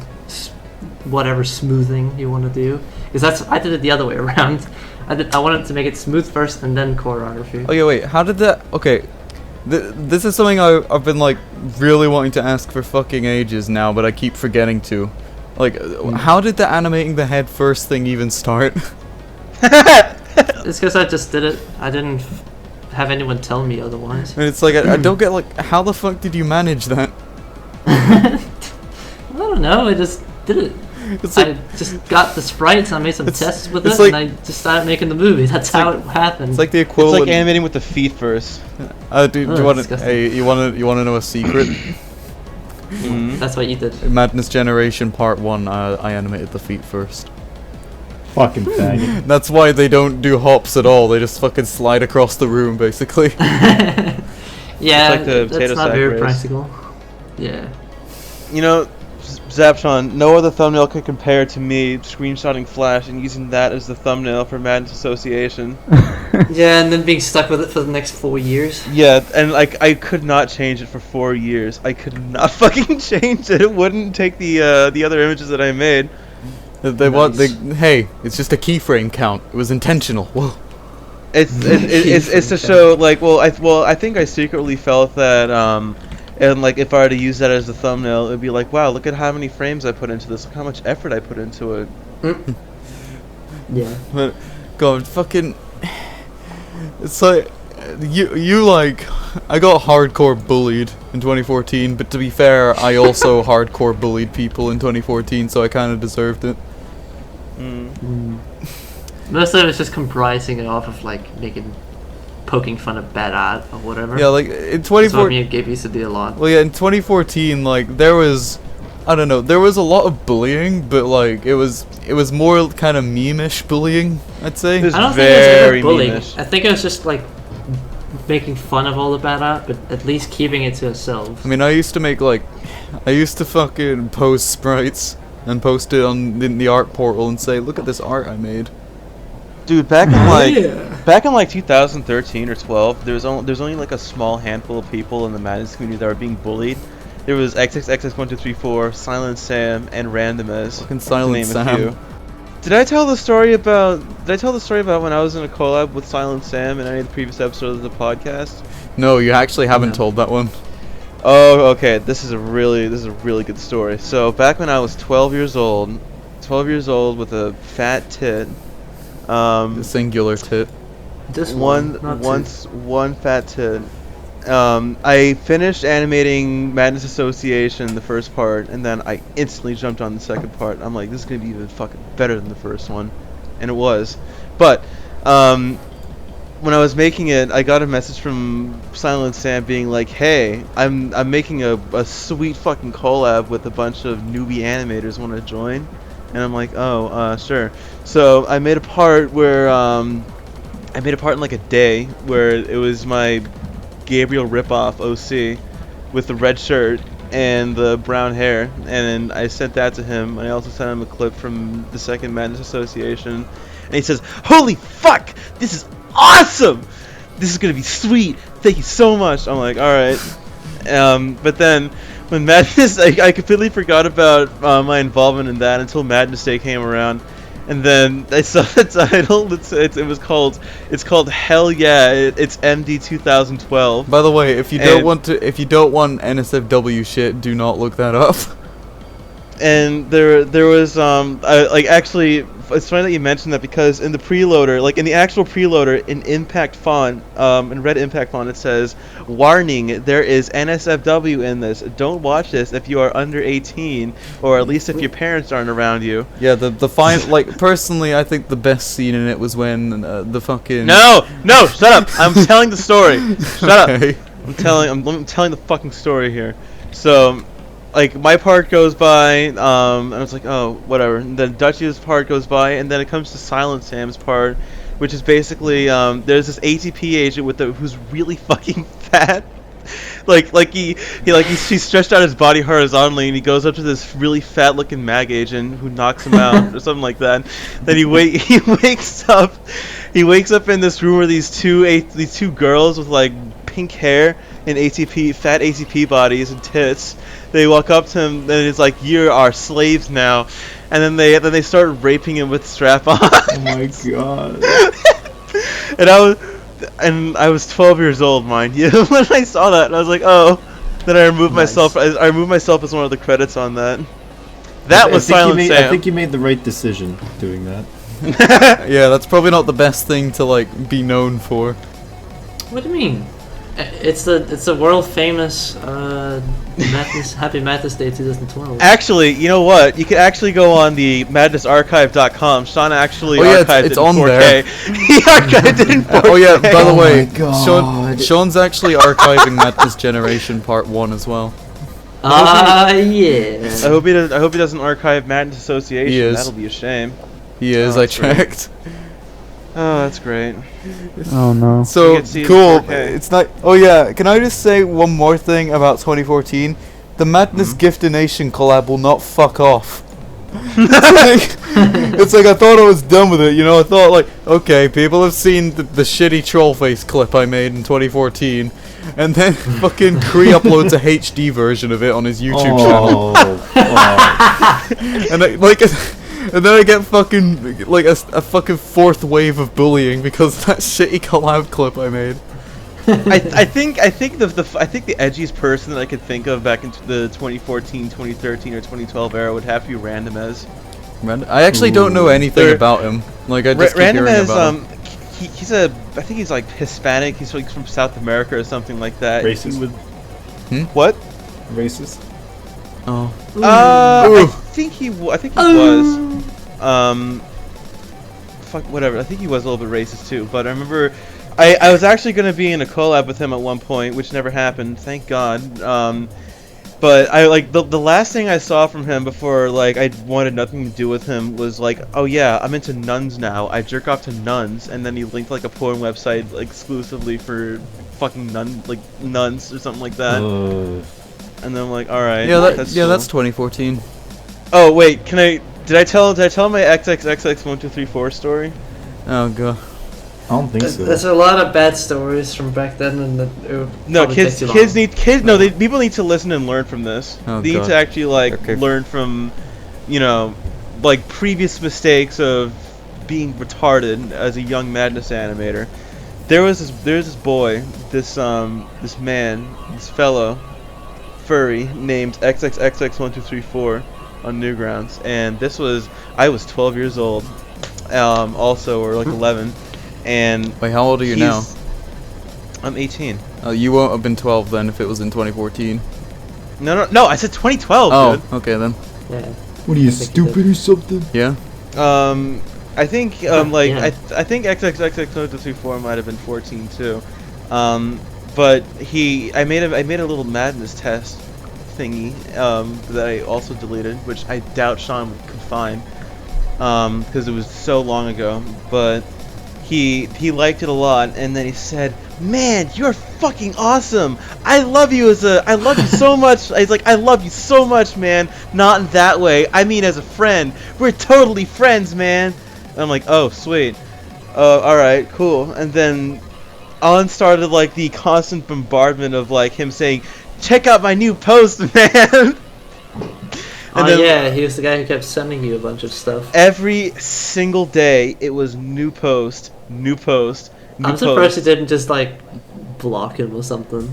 S2: whatever smoothing you want to do. Because I did it the other way around. I wanted to make it smooth first, and then choreography.
S4: Okay, wait. How did that? Okay, this is something I've been like really wanting to ask for fucking ages now, but I keep forgetting to. Like, how did the animating the head first thing even start?
S2: It's because I just did it. I didn't have anyone tell me otherwise.
S4: And it's like I don't get like how the fuck did you manage that?
S2: I don't know. I just did it.
S4: It's like
S2: I just got the sprites. I made some
S4: It's-
S2: tests with
S4: it's
S2: it,
S4: like-
S2: and I just started making the movie. That's how it happened.
S4: it's like the
S1: It's
S4: equivalent.
S1: like animating with the feet first.
S4: Do
S2: Oh,
S4: you want to?
S2: disgusting.
S4: Hey, you want to know a secret?
S2: That's what you did.
S4: Madness Generation Part 1. I animated the feet first.
S3: Fucking faggot.
S4: That's why they don't do hops at all. They just fucking slide across the room, basically.
S2: Yeah,
S1: like the potato
S2: that's not
S1: sack
S2: very
S1: race.
S2: practical. Yeah.
S1: You know, Zapchon, no other thumbnail can compare to me screenshotting Flash and using that as the thumbnail for Madness Association.
S2: Yeah, and then being stuck with it for the next 4 years.
S1: Yeah, and like I could not change it for 4 years. I could not fucking change it. It wouldn't take the other images that I made.
S4: Hey, it's just a keyframe count. It was intentional. Whoa.
S1: It's to show like I think I secretly felt that and like if I were to use that as the thumbnail, it'd be like, wow, look at how many frames I put into this. Look how much effort I put into it.
S2: Yeah.
S4: But God, fucking, it's like you like I got hardcore bullied in 2014, but to be fair, I also hardcore bullied people in 2014, so I kind of deserved it.
S2: Most of it was just comprising it off of like poking fun of bad art or whatever.
S4: Yeah, like in
S2: That's what
S4: 2014.
S2: me and Gabe used to do a lot.
S4: Well, yeah, in 2014, like there was, I don't know, there was a lot of bullying, but like it was more kind of meme-ish bullying, I'd say.
S1: This-
S2: I don't think it was ever
S1: very
S2: bullying.
S1: meme-ish.
S2: I think it was just like making fun of all the bad art, but at least keeping it to ourselves.
S4: I mean, I used to fucking post sprites and post it on the art portal and say, look at this art I made.
S1: Dude, back in like 2013 or 12, there's only like a small handful of people in the Madness community that were being bullied. There was XXXX1234, Silent Sam, and Randomez.
S4: Fucking
S1: to
S4: Silent
S1: name a
S4: Sam.
S1: few. Did I tell the story about when I was in a collab with Silent Sam in any of the previous episodes of the podcast?
S4: No, you actually haven't
S2: No.
S4: told that one.
S1: Oh, okay. This is a really good story. So back when I was 12 years old with a fat tit,
S4: The singular tit.
S2: This
S1: one fat tit. I finished animating Madness Association, the first part, and then I instantly jumped on the second part. I'm like, this is gonna be even fucking better than the first one, and it was. But when I was making it, I got a message from Silent Sam being like, "Hey, I'm making a sweet fucking collab with a bunch of newbie animators. Want to join?" And I'm like, "Oh, sure." So I made a part where in like a day where it was my Gabriel ripoff OC with the red shirt and the brown hair, and then I sent that to him. I also sent him a clip from the second Madness Association, and he says, "Holy fuck, this is awesome! This is gonna be sweet. Thank you so much." I'm like, all right. But then when Madness, I completely forgot about my involvement in that until Madness Day came around. And then I saw the title. It's called Hell Yeah! It's MD 2012.
S4: By the way, if you don't want NSFW shit, do not look that up.
S1: And there was actually, it's funny that you mentioned that, because in the preloader, like in the actual preloader, in impact font, in red impact font, it says, "Warning, there is NSFW in this. Don't watch this if you are under 18, or at least if your parents aren't around you."
S4: Yeah, the fine. Like, personally, I think the best scene in it was when the fucking.
S1: No, shut up! I'm telling the story. Shut
S4: Okay.
S1: up! I'm telling the fucking story here. So, like, my part goes by, and I was like, oh, whatever. And then Dutchie's part goes by, and then it comes to Silent Sam's part, which is basically, there's this ATP agent who's really fucking fat. He stretched out his body horizontally, and he goes up to this really fat-looking mag agent who knocks him out or something like that. Then he wakes up in this room where these two girls with like pink hair and fat ATP bodies and tits. They walk up to him, and it's like, "You are slaves now," and then they start raping him with strap-ons.
S3: Oh my god.
S1: And I was 12 years old, mind you, when I saw that. And I was like, oh. Then I removed myself. I removed myself as one of the credits on that. That was Silent Sam.
S3: I think you made the right decision doing that.
S4: Yeah, that's probably not the best thing to like be known for.
S2: What do you mean? It's the world famous Happy Madness Day 2012.
S1: Actually, you know what? You could actually go on the madnessarchive.com. Sean actually archived
S4: it's
S1: it in
S4: on
S1: 4K.
S4: there.
S1: He archived it in 4K.
S4: Oh yeah, by the way,
S3: my God.
S4: Sean's actually archiving Madness Generation Part 1 as well.
S2: Yeah.
S1: I hope he doesn't archive Madness Association.
S4: He is.
S1: That'll be a shame.
S4: He is, I
S1: that's right.
S4: checked.
S1: Oh, that's great.
S6: Oh no.
S4: So
S1: get to see it in
S4: cool.
S1: 4K.
S4: It's not. Oh yeah. Can I just say one more thing about 2014? The Madness Giftination collab will not fuck off. It's like I thought I was done with it. You know, I thought like, okay, people have seen the shitty troll face clip I made in 2014, and then fucking Kree uploads a HD version of it on his YouTube channel, and then I get fucking like a fucking fourth wave of bullying because of that shitty collab clip I made.
S1: I think the edgiest person that I could think of back into the 2014, 2013, or 2012 era would have to be Randomez.
S4: I actually don't know anything about him. Like I just keep hearing about him.
S1: I think he's like Hispanic. He's like from South America or something like that.
S3: Racist.
S1: What?
S3: Racist.
S4: Oh.
S1: I think he was. Fuck, whatever. I think he was a little bit racist too. But I remember, I was actually going to be in a collab with him at one point, which never happened. Thank God. But I like the last thing I saw from him before like I wanted nothing to do with him was like, oh yeah, I'm into nuns now. I jerk off to nuns, and then he linked like a porn website like, exclusively for fucking nuns or something like that. And then I'm like, all right.
S4: Yeah,
S1: that's
S4: yeah,
S1: cool.
S4: that's 2014.
S1: Oh wait, did I tell my XXXX1234 story?
S4: Oh god.
S3: I don't think so.
S2: There's a lot of bad stories from back then, and
S1: No, people need to listen and learn from this.
S4: Oh,
S1: they need
S4: God.
S1: to actually like
S4: Okay.
S1: learn from, you know, like previous mistakes of being retarded as a young Madness animator. There's this boy, this man, this fellow, furry named XXXX1234 on Newgrounds, and I was 12 years old, also, or like 11, and
S4: Wait, how old are you now?
S1: I'm 18.
S4: Oh, you won't have been 12 then if it was in 2014.
S1: No, I said 2012,
S4: Oh,
S1: dude.
S4: okay then.
S2: Yeah.
S3: What are you,
S2: I think he
S3: stupid or something?
S4: Yeah.
S1: I think like
S2: Yeah.
S1: I think XXXX1234 might have been 14 too, but I made a little Madness test thingy that I also deleted, which I doubt Sean could find because it was so long ago. But he liked it a lot, and then he said, "Man, you're fucking awesome. I love you so much." He's like, "I love you so much, man. Not in that way. I mean as a friend. We're totally friends, man." And I'm like, "Oh, sweet. All right, cool." And then on started like the constant bombardment of like him saying, "Check out my new post, man."
S2: Oh
S1: then,
S2: yeah, he was the guy who kept sending you a bunch of stuff.
S1: Every single day, it was new post, new post, new
S2: I'm surprised
S1: post.
S2: you didn't just like block him or something.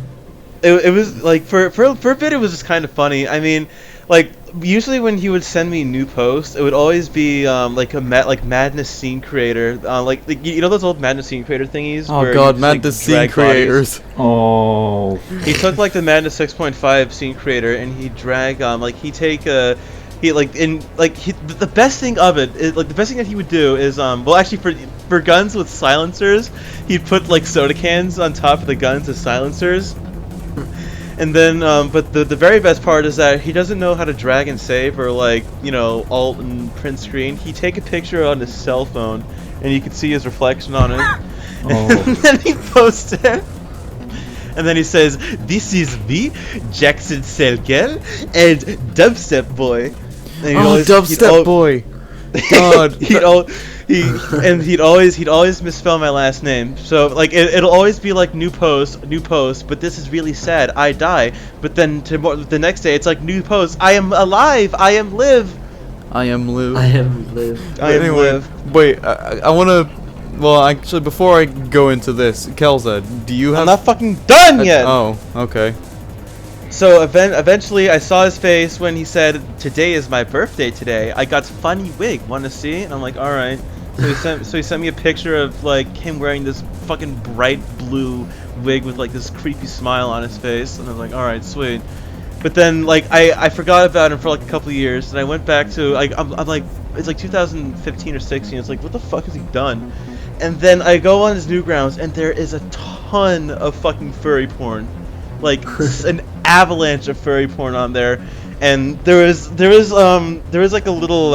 S1: It was like for a bit, it was just kind of funny. I mean, like usually when he would send me new posts, it would always be like Madness scene creator, like you know those old Madness scene creator thingies.
S4: Oh
S1: where
S4: god,
S1: you just, like,
S4: Madness scene
S1: drag bodies?
S4: creators.
S3: Oh.
S1: He took like the Madness 6.5 scene creator and he'd drag the best thing of it is like the best thing that he would do is well actually for guns with silencers, he'd put like soda cans on top of the guns as silencers. And then but the very best part is that he doesn't know how to drag and save or like, you know, alt and print screen. He'd take a picture on his cell phone and you could see his reflection on it.
S3: Oh.
S1: And then he posts it. And then he says, "This is me, Jackson-Siegel, and Dubstep Boy." And
S4: Dubstep Boy. God.
S1: he'd always misspell my last name. So like it'll always be like new post, but this is really sad. I die. But then the next day it's like new post. I am alive. I am live.
S4: I am Lou.
S2: I am live.
S1: I am
S4: Anyway,
S1: live.
S4: wait, I wanna... Well, actually, before I go into this, Kelzad, do you have...
S1: I'm not fucking done yet.
S4: Oh, okay.
S1: So eventually I saw his face when he said, "Today is my birthday today. I got funny wig. Want to see?" And I'm like, "All right." So he sent me a picture of like him wearing this fucking bright blue wig with like this creepy smile on his face, and I was like, "All right, sweet." But then like I forgot about him for like a couple of years, and I went back to like I'm like it's like 2015 or 16. It's like, what the fuck has he done? And then I go on his Newgrounds, and there is a ton of fucking furry porn, like an avalanche of furry porn on there. And there is like a little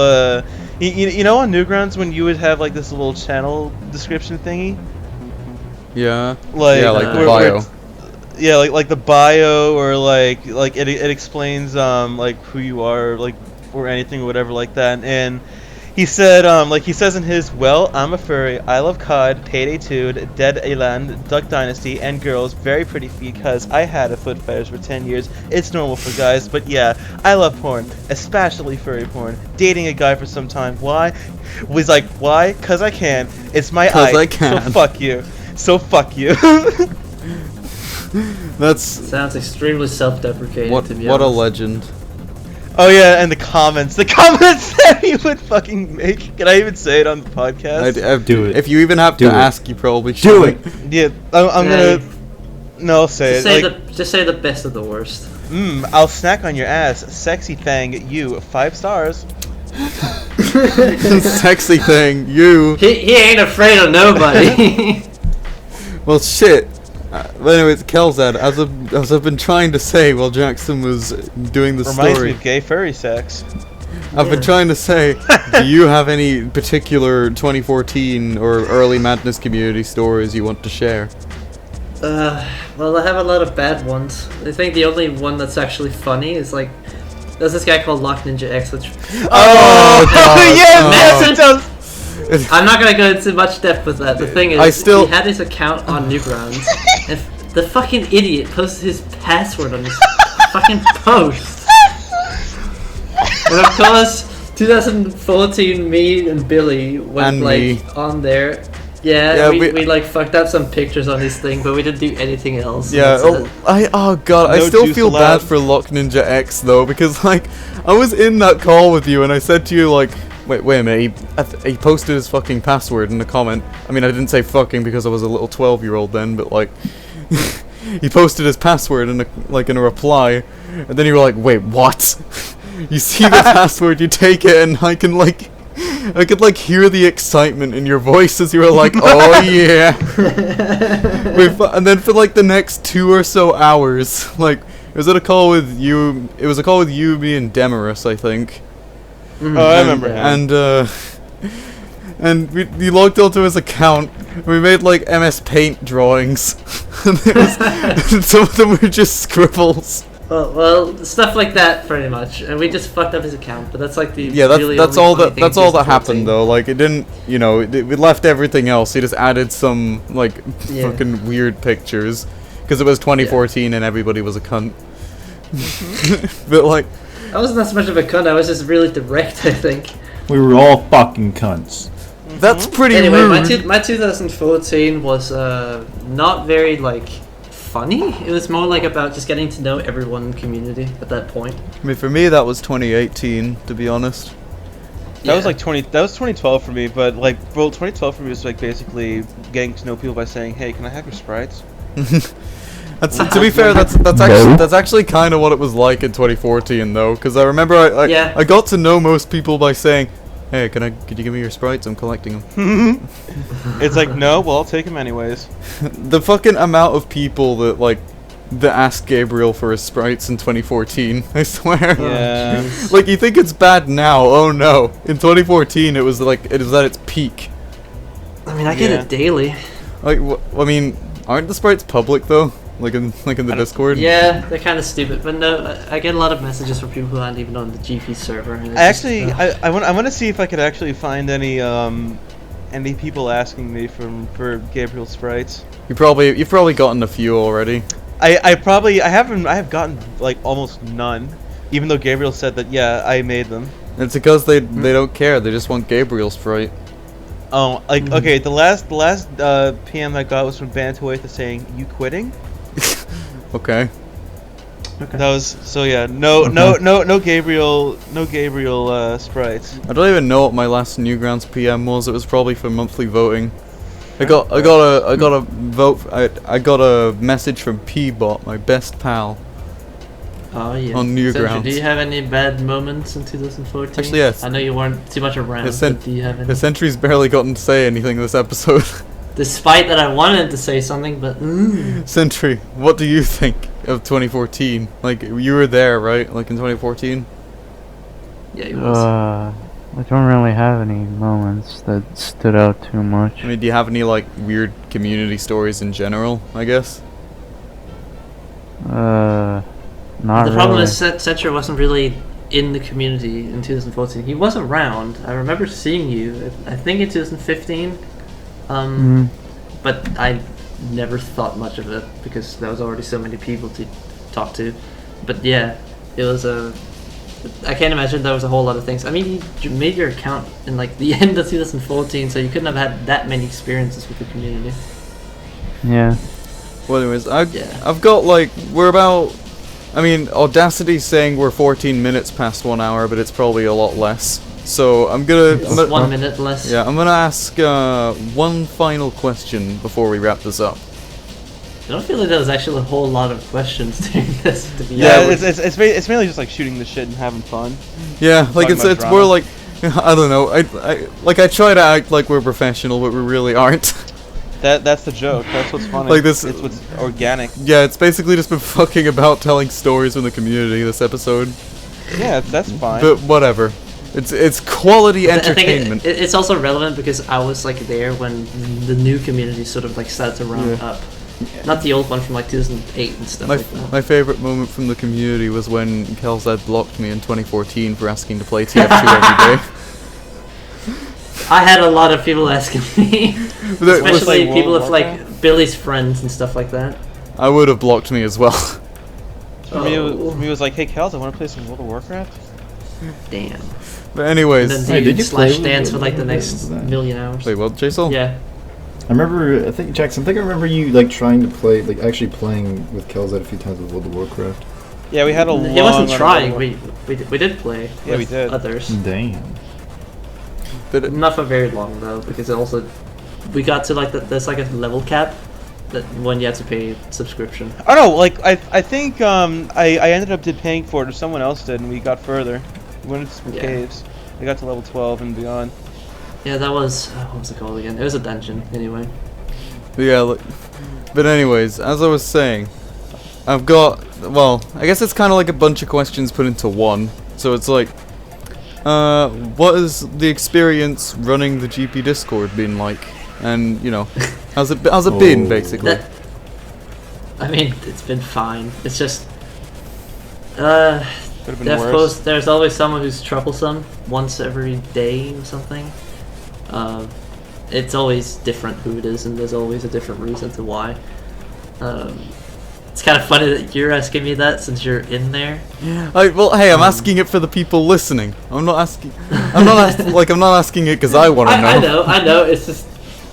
S1: you know on Newgrounds when you would have like this little channel description thingy,
S4: Yeah.
S1: like
S4: Yeah, like the
S1: where
S4: bio.
S1: it's- yeah, like the bio, or like it explains like who you are, like, or anything or whatever like that. And he said like he says in his, "Well, I'm a furry. I love COD, Payday 2, Dead Island, Duck Dynasty, and girls. Very pretty because I had a foot fetish for 10 years. It's normal for guys, but yeah, I love porn, especially furry porn. Dating a guy for some time. Why? Was like, why? 'Cause I can. It's my
S4: 'Cause
S1: eye.
S4: I can.
S1: So fuck you. So fuck you."
S4: That's...
S2: Sounds extremely self-deprecating.
S4: What
S2: to be
S4: a
S2: honest.
S4: legend.
S1: Oh yeah, and the comments that he would fucking make. Can I even say it on the podcast?
S4: I'd
S3: Do it.
S4: If you even have
S3: Do
S4: to
S3: it.
S4: ask, you probably should.
S3: Do it!
S1: Yeah, I'm gonna. No, I'll say
S2: Just
S1: it.
S2: say
S1: Like,
S2: just say the best of the worst.
S1: I'll snack on your ass, sexy thing. You 5 stars.
S4: Sexy thing, you.
S2: He ain't afraid of nobody.
S4: Well, shit. But anyways, Kelzad, as I've been trying to say while Jackson was doing the
S1: Reminds me
S4: story,
S1: of gay furry sex.
S4: I've been trying to say, do you have any particular 2014 or early Madness community stories you want to share?
S2: Well, I have a lot of bad ones. I think the only one that's actually funny is like, there's this guy called Lock Ninja X, which
S1: Oh,
S4: God.
S1: yes,
S2: Oh.
S1: it does.
S2: I'm not gonna go into much depth with that. The thing is,
S4: he
S2: had his account on Newgrounds, and the fucking idiot posted his password on his fucking post. And of course, 2014, me and Billy went
S4: And
S2: like
S4: me.
S2: on there. Yeah,
S4: Yeah,
S2: we like fucked up some pictures on this thing, but we didn't do anything else.
S4: Yeah,
S2: That's it.
S4: oh god, I
S1: No
S4: still
S1: juice
S4: feel
S1: allowed.
S4: bad for Lock Ninja X though, because like, I was in that call with you and I said to you like, wait a minute, he posted his fucking password in the comment. I mean, I didn't say fucking because I was a little 12-year-old then, but like, he posted his password in a reply, and then you were like, wait, what? You see the password, you take it, and I could like hear the excitement in your voice as you were like, oh yeah. And then for like the next 2 or so hours, like, it was a call with you, me, and Demarus, I think.
S2: Mhm.
S1: Oh, I remember him.
S4: And we logged onto his account, and we made like MS Paint drawings. And some of them were just scribbles.
S2: Well, stuff like that, pretty much, and we just fucked up his account. But that's like the
S4: Yeah,
S2: really
S4: that's
S2: only
S4: all
S2: funny
S4: that
S2: thing
S4: that's all that
S2: 2014.
S4: happened though. Like it didn't, we left everything else. He just added some like
S2: Yeah.
S4: fucking weird pictures because it was 2014 and everybody was a cunt. But like,
S2: I wasn't that much of a cunt. I was just really direct, I think.
S3: We were all fucking cunts.
S4: that's pretty
S2: Anyway,
S4: rude.
S2: my 2014 was not very like funny. It was more like about just getting to know everyone in the community at that point.
S4: I mean, for me that was 2018, to be honest.
S1: That was like 2012 for me, but like, well, 2012 for me was like basically getting to know people by saying, "Hey, can I have your sprites?"
S4: To be fair, that's actually kind of what it was like in 2014 though, because I remember
S2: Yeah.
S4: I got to know most people by saying, "Hey, could you give me your sprites? I'm collecting them."
S1: It's like, no, well, I'll take them anyways.
S4: The fucking amount of people that asked Gabriel for his sprites in 2014, I swear.
S1: Yeah.
S4: Like, you think it's bad now? Oh no! In 2014, it was at its peak.
S2: I mean, I get
S1: Yeah.
S2: it daily.
S4: Like, I mean, aren't the sprites public though? Like in the Discord.
S2: Yeah, they're kind of stupid, but no, I get a lot of messages from people who aren't even on the GP server. And it's
S1: I
S2: just,
S1: actually,
S2: ugh.
S1: I want to see if I could actually find any people asking me for Gabriel sprites.
S4: You've probably gotten a few already.
S1: I have gotten like almost none, even though Gabriel said that yeah I made them.
S4: It's because they don't care. They just want Gabriel's sprite.
S1: Oh, like okay, the last PM I got was from Bantoitha saying you quitting.
S4: Okay.
S2: Okay.
S1: That was so yeah no Gabriel sprites.
S4: I don't even know what my last Newgrounds PM was. It was probably for monthly voting. I got a message from P-Bot, my best pal.
S2: Oh yeah.
S4: on Newgrounds.
S2: Do you have any bad moments in 2014?
S4: Actually, yes.
S2: I know you weren't too much around,
S4: His
S2: but do you have any?
S4: The Sentry's barely gotten to say anything this episode.
S2: Despite that, I wanted to say something, but
S4: Sentry, what do you think of 2014? Like, you were there, right? Like in 2014?
S2: yeah, it was.
S6: I don't really have any moments that stood out too much.
S4: I mean, do you have any, like, weird community stories in general, I guess?
S6: Not
S2: The
S6: really.
S2: problem is that Setcher wasn't really in the community in 2014. He was around. I remember seeing you, I think in 2015. But I never thought much of it because there was already so many people to talk to. But yeah, it was a... I can't imagine there was a whole lot of things. I mean, you made your account in like the end of 2014, so you couldn't have had that many experiences with the community.
S6: Yeah.
S4: Well, anyways,
S2: Yeah.
S4: I've got, like, we're about... I mean, Audacity's saying we're 14 minutes past 1 hour, but it's probably a lot less. So I'm gonna...
S2: It's 1 minute less.
S4: Yeah, I'm gonna ask one final question before we wrap this up.
S2: I don't feel like there was actually a whole lot of questions during this, to be
S1: Yeah,
S2: honest.
S1: it's mainly just like shooting the shit and having fun.
S4: Yeah, like
S1: Talking
S4: it's
S1: about
S4: it's
S1: drama.
S4: more like I don't know. I try to act like we're professional, but we really aren't.
S1: That's the joke. That's what's funny.
S4: Like this-
S1: It's what's organic.
S4: Yeah, it's basically just been fucking about telling stories from the community this episode.
S1: Yeah, that's fine.
S4: But whatever. It's quality
S2: I think
S4: entertainment.
S2: it's also relevant because I was like there when the new community sort of like started to round
S4: Yeah.
S2: up. Not the old one from like 2008 and stuff
S4: My,
S2: like that.
S4: my favorite moment from the community was when Kelzad blocked me in 2014 for asking to play TF2 every day.
S2: I had a lot of people asking me,
S4: That was-
S2: especially
S1: like
S2: people
S1: World
S2: with
S1: of
S2: like Billy's friends and stuff like that.
S4: I would have blocked me as well.
S1: For me, it was like, hey, Kels, I want to play some World of Warcraft.
S2: Damn.
S4: But anyways,
S2: And then
S3: Hey,
S2: do
S3: did you play
S2: slash
S3: with
S2: dance
S3: it?
S2: for like the
S3: What
S2: next
S3: was that?
S2: million hours.
S4: wait, what, Jsoull?
S2: Yeah.
S3: I remember, I think I remember you like trying to play, like actually playing with Kelzad a few times with World of Warcraft.
S1: Yeah, we had a long.
S2: He wasn't
S1: run of
S2: trying.
S1: World
S2: We did play.
S1: Yeah, we
S2: with
S1: did.
S2: Others.
S3: Damn.
S4: But
S2: Not for very long though, because it also we got to like there's like a level cap that when you have to pay subscription.
S1: Oh no, like I think I ended up paying for it, or someone else did, and we got further. We went into some
S2: Yeah.
S1: caves. We got to level 12 and beyond.
S2: Yeah, that was what was it called again? It was a dungeon anyway.
S4: yeah, but anyways, as I was saying, I've got, well, I guess it's kind of like a bunch of questions put into one. So it's like, what has the experience running the GP Discord been like? And you know, how's it been
S3: Oh.
S4: basically?
S2: That, I mean, it's been fine. It's just
S1: Could have been
S2: of
S1: worse.
S2: course, there's always someone who's troublesome once every day or something. It's always different who it is, and there's always a different reason to why. It's kind of funny that you're asking me that since you're in there.
S4: Well, hey, I'm asking it for the people listening. I'm not asking it because I want to know.
S2: I know. It's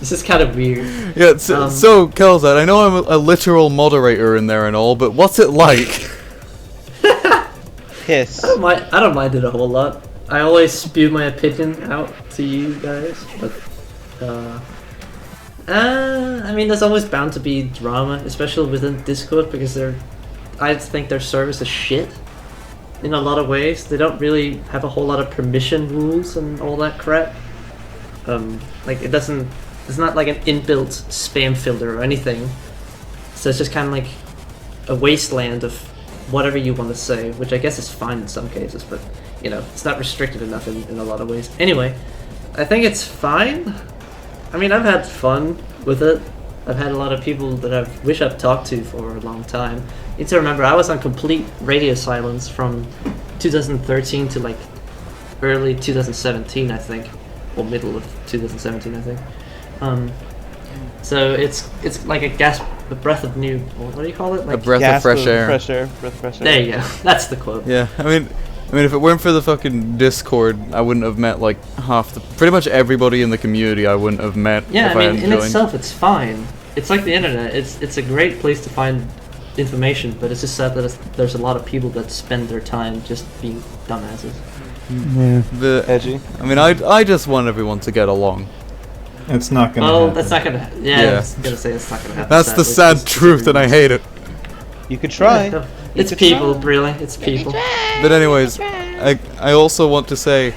S2: just kind of weird.
S4: Yeah, so Kelzad, I know I'm a literal moderator in there and all, but what's it like?
S1: Piss.
S2: I don't mind it a whole lot. I always spew my opinion out to you guys, but I mean, there's always bound to be drama, especially within Discord, because I think their service is shit in a lot of ways. They don't really have a whole lot of permission rules and all that crap. Like it's not like an inbuilt spam filter or anything. So it's just kind of like a wasteland of whatever you want to say, which I guess is fine in some cases, but you know, it's not restricted enough in a lot of ways. Anyway, I think it's fine. I mean, I've had fun with it. I've had a lot of people that I wish I've talked to for a long time. You need to remember, I was on complete radio silence from 2013 to like early 2017, I think, or middle of 2017, I think. So it's like a breath of new. What do you call it? Like
S4: A breath of
S1: Gasp
S4: fresh air.
S1: Fresh air. Breath of fresh air.
S2: There you go. That's the quote.
S4: Yeah, I mean, if it weren't for the fucking Discord, I wouldn't have met like pretty much everybody in the community. I wouldn't have met
S2: Yeah,
S4: if
S2: I
S4: I
S2: mean,
S4: hadn't
S2: in
S4: joined.
S2: itself, it's fine. It's like the internet. It's a great place to find information, but it's just sad that there's a lot of people that spend their time just being dumbasses.
S6: Yeah.
S4: But,
S1: Edgy.
S4: I mean, I just want everyone to get along.
S3: It's not gonna
S2: Oh,
S3: happen.
S2: that's not gonna. Yeah,
S4: Yeah.
S2: I was gonna say it's not gonna happen.
S4: That's the
S2: sadly.
S4: sad truth, and I hate it.
S1: You could try.
S2: Yeah, it's
S1: could
S2: people,
S1: try.
S2: really. It's people.
S4: But anyways, I also want to say,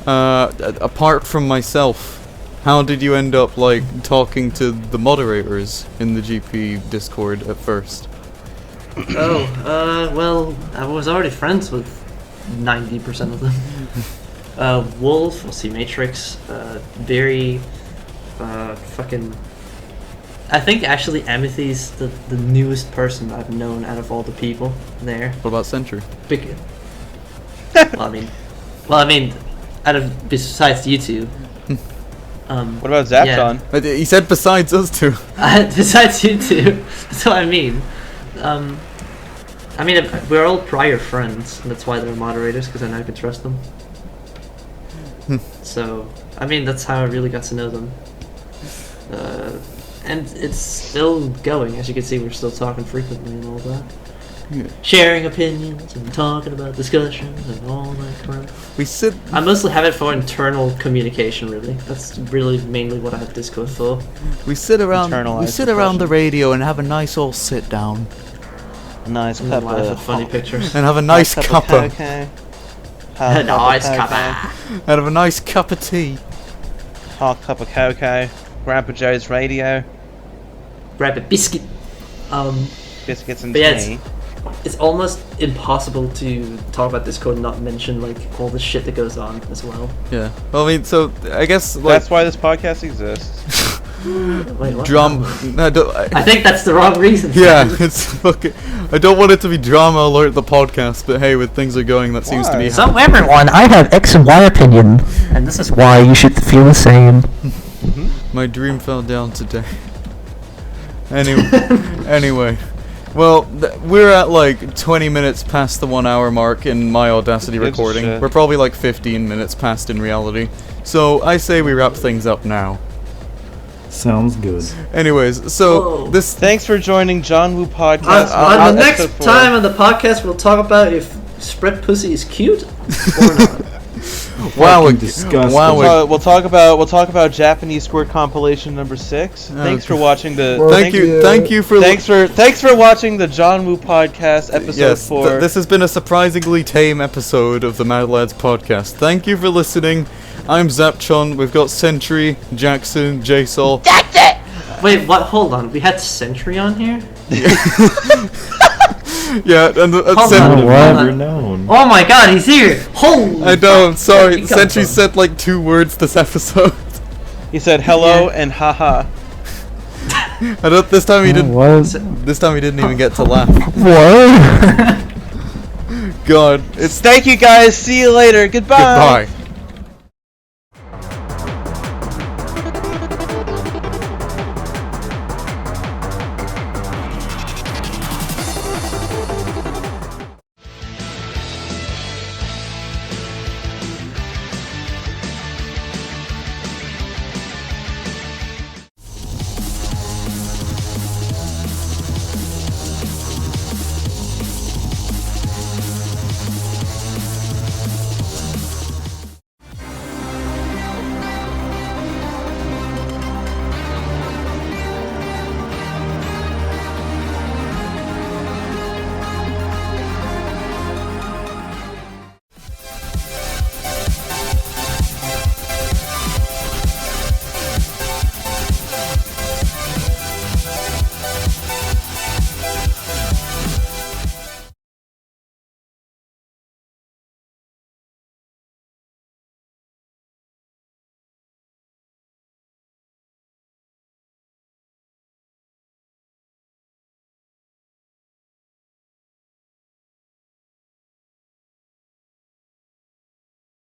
S4: apart from myself, how did you end up like talking to the moderators in the GP Discord at first?
S2: Well, I was already friends with 90% of them. Wolf, we'll see Matrix, very, fucking... I think actually Amethy's the newest person I've known out of all the people there.
S4: What about Sentry?
S2: Big... well, I mean, besides you two.
S1: What about Zapchon?
S4: He said besides us two.
S2: Besides you two, that's what I mean. I mean, we're all prior friends, and that's why they're moderators, because I know I can trust them. So, I mean, that's how I really got to know them. And it's still going. As you can see, we're still talking frequently and all that.
S4: Yeah.
S2: Sharing opinions and talking about discussions and all that crap.
S4: We sit.
S2: I mostly have it for internal communication, really. That's really mainly what I have Discord for.
S4: We sit around.
S1: Internalized
S4: We sit around the
S1: depression.
S4: radio and have a nice old sit down
S1: A nice
S2: I
S1: cup
S2: have
S1: of
S2: funny pictures.
S4: and have a nice
S1: of
S4: cuppa
S1: cocoa.
S2: A nice
S1: Hot
S2: cuppa.
S4: and have a nice cup of tea.
S1: Hot cup of cocoa. Grandpa Joe's radio.
S2: Grab a biscuit.
S1: Biscuits and
S2: But yeah,
S1: tea.
S2: it's almost impossible to talk about Discord and not mention like all the shit that goes on as well.
S4: Yeah. Well, I mean, so I guess like
S1: That's why this podcast exists.
S2: Wait, what?
S4: drum.
S2: I think that's the wrong reason.
S4: Yeah, it's fucking. I don't want it to be drama alert the podcast, but hey, with things are going, that seems to be.
S1: Why?
S5: So everyone, I have X and Y opinion, and this is why you should feel the same.
S4: My dream fell down today. Anyway, Well, we're at like 20 minutes past the 1 hour mark in my Audacity
S1: Who gives a
S4: recording.
S1: shit?
S4: We're probably like 15 minutes past in reality. So I say we wrap things up now.
S3: Sounds good.
S4: Anyways, so
S2: Whoa.
S4: this
S1: Thanks for joining John Woo Podcast.
S2: On the next
S1: episode 4.
S2: time on the podcast, we'll talk about if spread pussy is cute or not.
S4: wow,
S3: Fucking disgusting.
S4: wow,
S1: We'll talk about Japanese squirt compilation number 6. Thanks for watching the.
S4: thank you for
S1: Thanks for watching the John Woo Podcast episode
S4: yes,
S1: 4.
S4: this has been a surprisingly tame episode of the Mad Lads podcast. Thank you for listening. I'm Zapchon. We've got Sentry, Jackson, Jsoull.
S2: Wait, what? Hold on. We had Sentry on here?
S4: Yeah, and
S2: Hold on.
S3: Would
S6: What?
S3: have never known.
S2: Oh my god, he's here! Holy
S4: I know,
S2: fuck.
S4: sorry.
S2: Where'd he come
S4: Sentry
S2: from?
S4: said like 2 words this episode.
S1: He said hello
S2: Yeah.
S1: and haha.
S4: I don't. This time he didn't.
S6: What?
S4: This time he didn't even get to laugh.
S6: What?
S4: God, it's
S1: Thank you guys. See you later. Goodbye.
S4: goodbye.